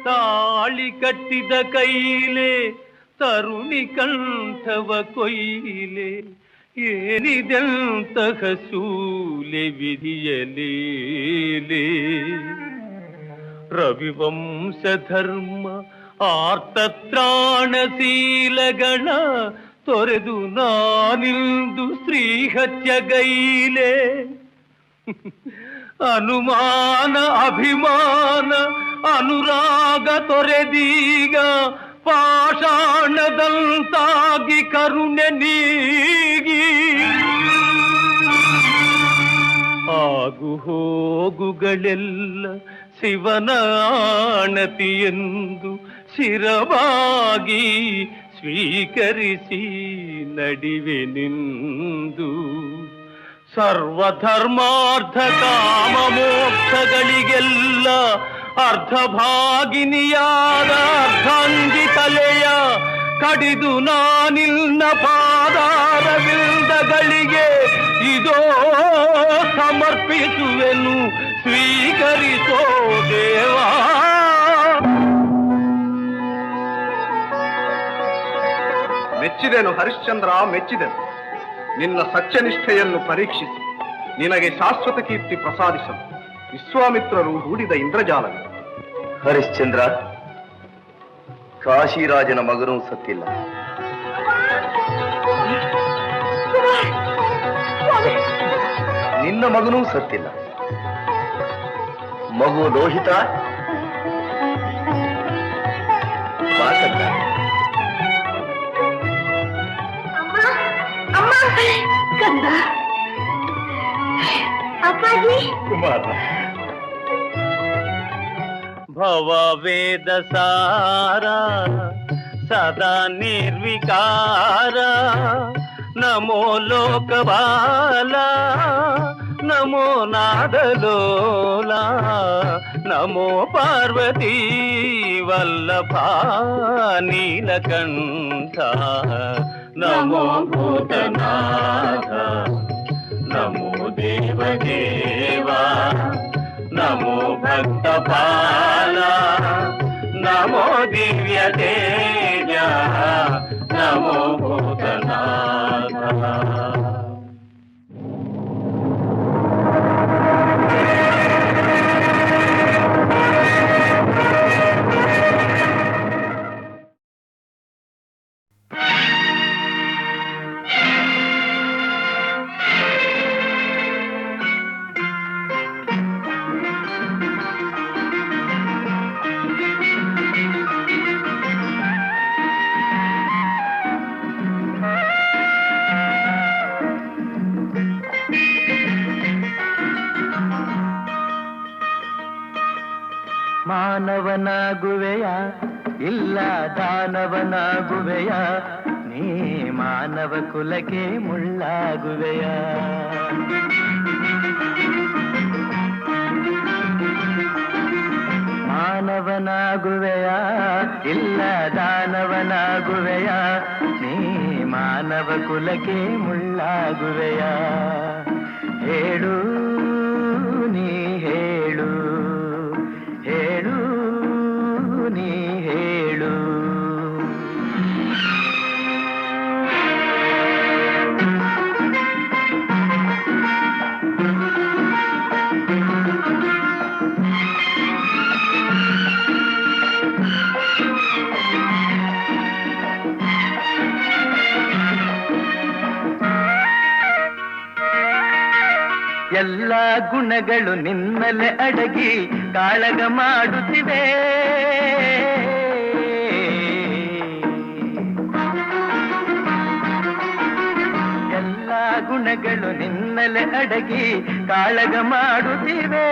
ತಾಳಿ ಕಟ್ಟಿದ ಕೈಲೆ ತರುಣಿ ಕಂಠವ ಕೊಯ್ಲೆ, ಏನಿದೆಂತಹ ಸೂಲೆ ವಿಧಿಯಲೀಲೆ. ರವಿವಂಶ ಧರ್ಮ ಆರ್ತತ್ರಾಣಶೀಲಗಳ ತೊರೆದು ನಾನಿಂದು ಶ್ರೀಹತ್ಯಗೈಲೆ. ಅನುಮಾನ ಅಭಿಮಾನ ಅನುರಾಗ ತೊರೆದೀಗ ಪಾಷಾಣದಂತಾಗಿ ಕರುಣೆ ನೀಗಿ, ಆಗು ಹೋಗುಗಳೆಲ್ಲ ಶಿವನ ಆಣತಿಯೆಂದು ಶಿರವಾಗಿ ಸ್ವೀಕರಿಸಿ ನಡಿವೆ ನಿಂದು. ಸರ್ವಧರ್ಮಾರ್ಥ ಕಾಮ ಮೋಕ್ಷಗಳಿಗೆಲ್ಲ ಅರ್ಧಭಾಗಿನಿಯಾದ ಅರ್ಧಾಂಗಿ ತಲೆಯ ಕಡಿದು ನಾನಿನ್ನ ಪಾದಾರವಿಂದಗಳಿಗೆ ಇದೋ ಸಮರ್ಪಿಸುವೆನು, ಸ್ವೀಕರಿಸೋ ದೇವಾ. ಮೆಚ್ಚಿದೆನು ಹರಿಶ್ಚಂದ್ರ, ಮೆಚ್ಚಿದೆನು. ನಿನ್ನ ಸತ್ಯನಿಷ್ಠೆಯನ್ನು ಪರೀಕ್ಷಿಸಿ ನಿನಗೆ ಶಾಶ್ವತ ಕೀರ್ತಿ ಪ್ರಸಾದಿಸಲು ವಿಶ್ವಾಮಿತ್ರರು ಹೂಡಿದ ಇಂದ್ರಜಾಲವೇ. ಹರಿಶ್ಚಂದ್ರ, ಕಾಶಿರಾಜನ ಮಗನೂ ಸತ್ತಿಲ್ಲ. ನಿನ್ನ ಮಗನೂ ಸತ್ತಿಲ್ಲ. ಮಗು ಲೋಹಿತ ಕಂದ, ಅಪ್ಪಾಜಿ. ಕುಮಾರ, ಭವ ವೇದ ಸಾರ ಸದಾ ನಿರ್ವಿಕಾರ, ನಮೋ ಲೋಕಬಾಲ ನಮೋ ನಾದಲೋಲ, ನಮೋ ಪಾರ್ವತಿ ವಲ್ಲಭ ನೀಲಕಂಠ, ನಮೋ ಭೂತನಾಥ ನಮೋ ದೇವದೇವ, ನಮೋ ಭಕ್ತಪಾಲ ನಮೋ ದಿವ್ಯ ತೇಜ, ನಮೋ ಭೂತನಾಥ. ಮಾನವನಾಗುವೆಯ ಇಲ್ಲ ದಾನವನಾಗುವೆಯ ನೀ ಮಾನವ ಕುಲಕ್ಕೆ ಮುಳ್ಳಾಗುವೆಯ ಮಾನವನಾಗುವೆಯ ಇಲ್ಲ ದಾನವನಾಗುವೆಯ ನೀ ಮಾನವ ಕುಲಕ್ಕೆ ಮುಳ್ಳಾಗುವೆಯ ಹೇಳು ನೀ ಹೇಳು ಹೇಳು ನೀ ಹೇಳು ಎಲ್ಲ ಗುಣಗಳು ನಿನ್ನಲೆ ಅಡಗಿ ಕಾಳಗ ಮಾಡುತ್ತಿವೆ ಎಲ್ಲ ಗುಣಗಳು ನಿನ್ನಲೆ ಅಡಗಿ ಕಾಳಗ ಮಾಡುತ್ತಿವೆ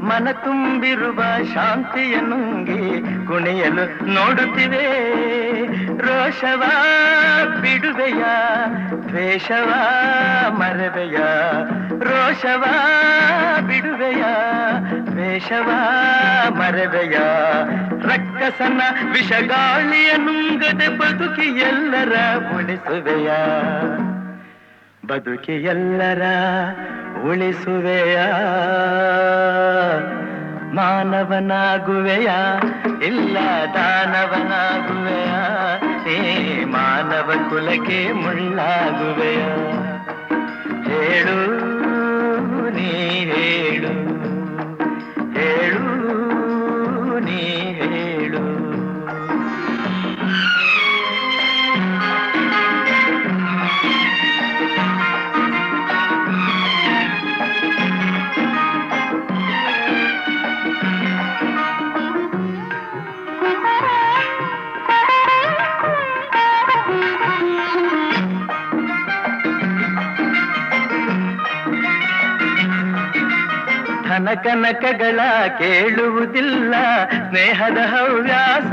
ಮನ ತುಂಬಿರುವ ಶಾಂತಿಯ ನುಂಗಿ ಕುಣಿಯಲು ನೋಡುತ್ತಿವೆ ರೋಷವ ಬಿಡುವೆಯ ದ್ವೇಷವ ಮರವೆಯ ರೋಷವ ಬಿಡುವೆಯ ದ್ವೇಷವ ಮರವೆಯ ರಕ್ಕಸನ ವಿಷಗಾಳಿಯ ನುಂಗದೆ ಬದುಕಿ ಎಲ್ಲರ ಉಳಿಸುವೆಯ ಬದುಕಿ ಎಲ್ಲರ ಉಳಿಸುವೆಯ ಮಾನವನಾಗುವೆಯ ಇಲ್ಲ ದಾನವನಾಗುವೆಯ ಏ ಮಾನವ ಕುಲಕ್ಕೆ ಮುಳ್ಳಾಗುವೆಯ ಹೇಳು ನೀ ಹೇಳು ಹೇಳು ನೀ ಹೇಳು ಕನಕಗಳ ಕೇಳುವುದಿಲ್ಲ ಸ್ನೇಹದ ಹವ್ಯಾಸ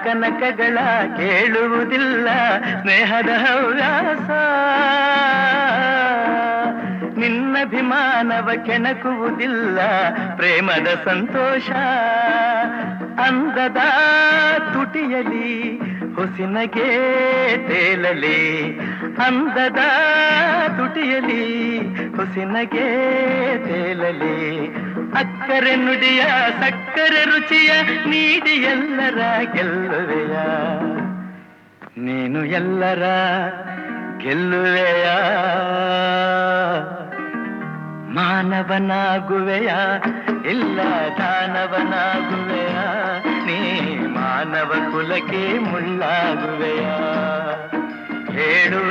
ಕನಕಗಳ ಕೇಳುವುದಿಲ್ಲ ಸ್ನೇಹದ ಹವ್ಯಾಸ ನಿನ್ನಭಿಮಾನವ ಕೆಣಕುವುದಿಲ್ಲ ಪ್ರೇಮದ ಸಂತೋಷ ಅಂದದ ತುಟಿಯಲಿ ಹುಸಿನಗೆ ತೇಲಲಿ ಅಂದದ ತುಟಿಯಲಿ ಹುಸಿನಗೆ ತೇಲಲಿ ಅಕ್ಕರೆ ನುಡಿಯ ಸಕ್ಕರೆ ರುಚಿಯ ನೀಡಿ ಎಲ್ಲರ ಗೆಲ್ಲುವೆಯ ನೀನು ಎಲ್ಲರ ಗೆಲ್ಲುವೆಯ ಮಾನವನಾಗುವೆಯ ಇಲ್ಲ ದಾನವನಾಗುವೆಯ ನೀ ಮಾನವ ಕುಲಕ್ಕೆ ಮುಳ್ಳಾಗುವೆಯ ಹೇಳು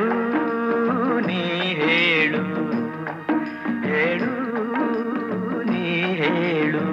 ನೀ ಹೇಳು ಹೇಳು ನೀ ಹೇಳು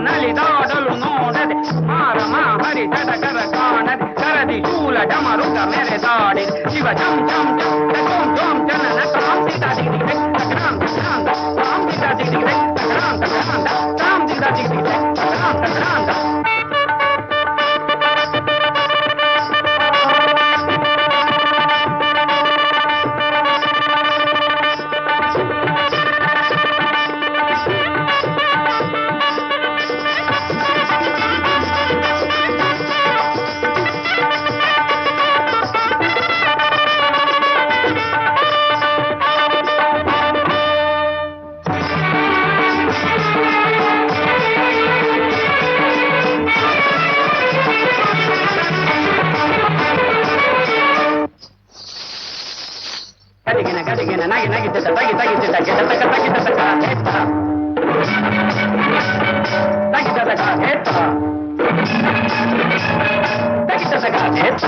ನಲಿದಾಡಲು ನೋಡದೆ ಮಾರಮ ಹರಿಸದ ಕರ ಕಾಣದೆ ಕರದಿ ಶೂಲ ಡಮರುಗ ಮೆರೆದಾಡಿ ಶಿವ ಜಂ ಜಂ ಜಂ ಜಂ ಜಂ ಜನನ ಕ್ರಾಂತಿದ ದಿಗಿದೆ ಕ್ರಾಂತ ಕ್ರಾಂತ ಕ್ರಾಂತಿದ ದಿಗಿದೆ ಕ್ರಾಂತ ಕ್ರಾಂತ ಕ್ರಾಂತಿದ ದಿಗಿದೆ ಕ್ರಾಂತ ಕ್ರಾಂತ ಗದಿಗಿನ ನಗಿ ನಗಿಸಿದ ತಗಿ ತಗಿಸಿದ ಗೆದ ತಗ ತಗಿದ ತಗ ಹೇತ ತಗಿದ ತಗ ಹೇತ ತಗಿದ ತಗ ಹೇತ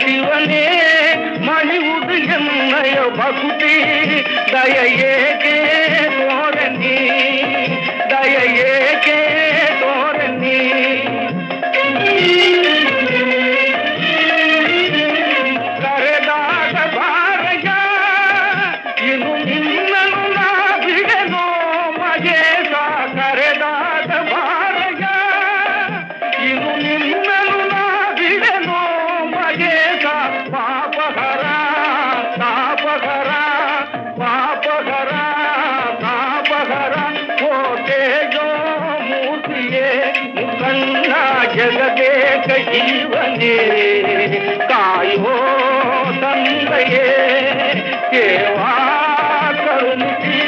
ಶಿವನೇ ಮಣಿವುದು ಎನ್ನಯ ಭಕ್ತಿ ದಯೆಯೇಕೆ ತೋರನಿ ದಯೆಯೇಕೆ ತೋರನಿ ಕರೆದಾಗ ಬಾರಯ ಇನ್ನು ಜಗದೇಕ ಜೀವನೇ ಕಾಯೋ ತಂದೆಯೇ ಸೇವಾ ಕರುಣಿಸಿ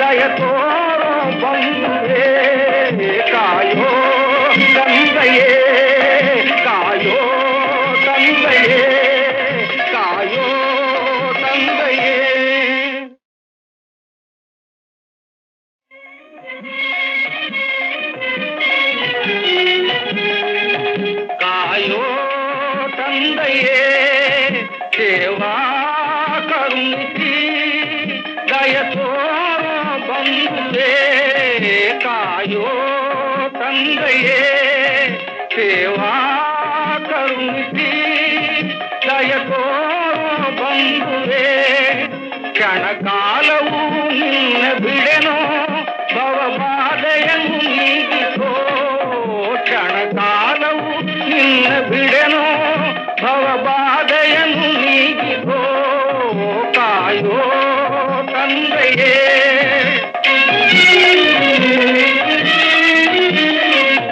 ದಯ ತೋರೋ ಬಂದೆ ಕಾಯೋ ತಂದೆಯೇ ಕಾಯೋ ತಂದೆಯೇ ಕಾಯೋ ತಂದೆಯೇ. ಕಾಯೋ ತಂದೆಯೇ ಸೇವಾ ಕರುಣಿಸಿ ದಯ ತೋರೋ ಬಂದೆ ಕಾಯೋ ತಂದೆಯೇ ಸೇವಾ ಕರುಣಿಸಿ ದಯ ತೋರೋ ಬಂದೆ ಕ್ಷಣಕಾಲವು ನಿನ್ನ ಬಿಡೆನೋ ಭವಬಾಧೆಯನ್ನು ನೀಗಿಸೋ ಕ್ಷಣಕಾಲವು ನಿನ್ನ ಬಿಡೆನೋ ಭವಬಾಧೆಯನ್ನು ನೀಗಿಸೋ ಕಾಯೋ ತಂದೆಯೇ.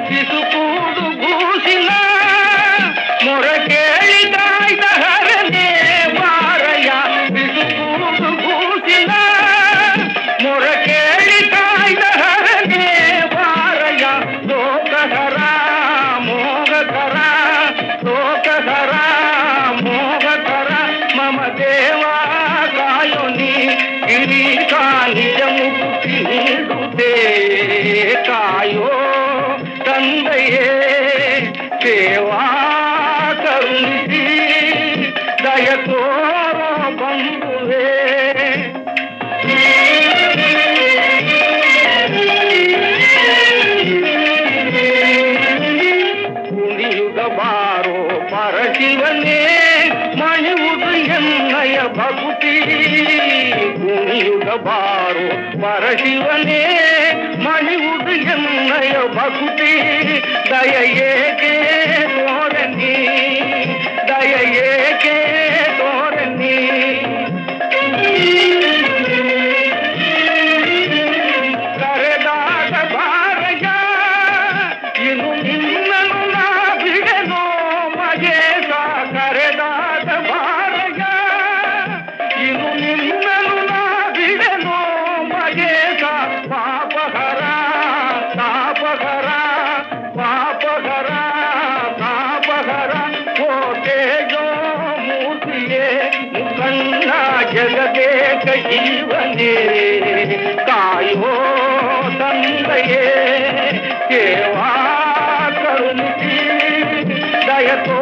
ಕಿಸುಕೂಡು ಭೂಷಿನ ಮೊರೆ ಕೇಳಿ ಕಾಯ್ದ ಹರನೇ ಬಾರಯ್ಯ ಕಿಸುಕೂಡು ಭೂಷಿನ ಮೊರೆ ಕೇಳಿ ಕಾಯ್ದ ಹರನೇ ಬಾರಯ್ಯ ಲೋಕಹರ ಮೋಹಕರ ಲೋಕಹರ ಮೋಹಕರ ಮಮ ದೇವ ಕಾಯೋ ನೀ ಗಿರೀಶ ನಿಜ ಮುಕ್ತಿ ನೀಡುತ್ತೆ ಕಾಯೋ ತಂದೆಯೇ ಸೇವಾ ಕರುಣಿಸಿ ದಯ ತೋರೋ ಬಂಧುವೇ. ಕುಣಿಯುಗ ಬಾರೋ ಪರಶಿವನೇ ಮಣಿಯುವುದು ಎನ್ನಯ ಭಕ್ತಿ ಕುಣಿಯುಗ ಬಾರೋ ಪರಶಿವನೇ ಮಣಿಯುವುದು ಎನ್ನಯ ಭಕ್ತಿ ದಯ ಏಕೆ ತೋರನಿ ದಯ ಏಕೆ ತೋರನಿ. ಕರೆದಾಗ ಬಾರಯ್ಯ ಇನ್ನು ನಿನ್ನನ್ನು ನಾ ಬಿಡೆನೋ ಮಗೇಶ ಕರೆದಾಗ ಬಾರಯ್ಯ ಇನ್ನು ನಿನ್ನನ್ನು ನಾ ಬಿಡೆನೋ ಮಗೇಶ ಪಾಪಹರ ತಾಪಹರ ಪಾಪಹರ ತಾಪಹರ ಓ ತೇಜೋ ಮೂರ್ತಿಯೇ ಮುಖಂಡ ಜಗದೇಕ ಜೀವನೇ ಕಾಯೋ ತಂದೆಯೇ ಸೇವಾ ಕರುಣಿಸಿ ದಯ ತೋ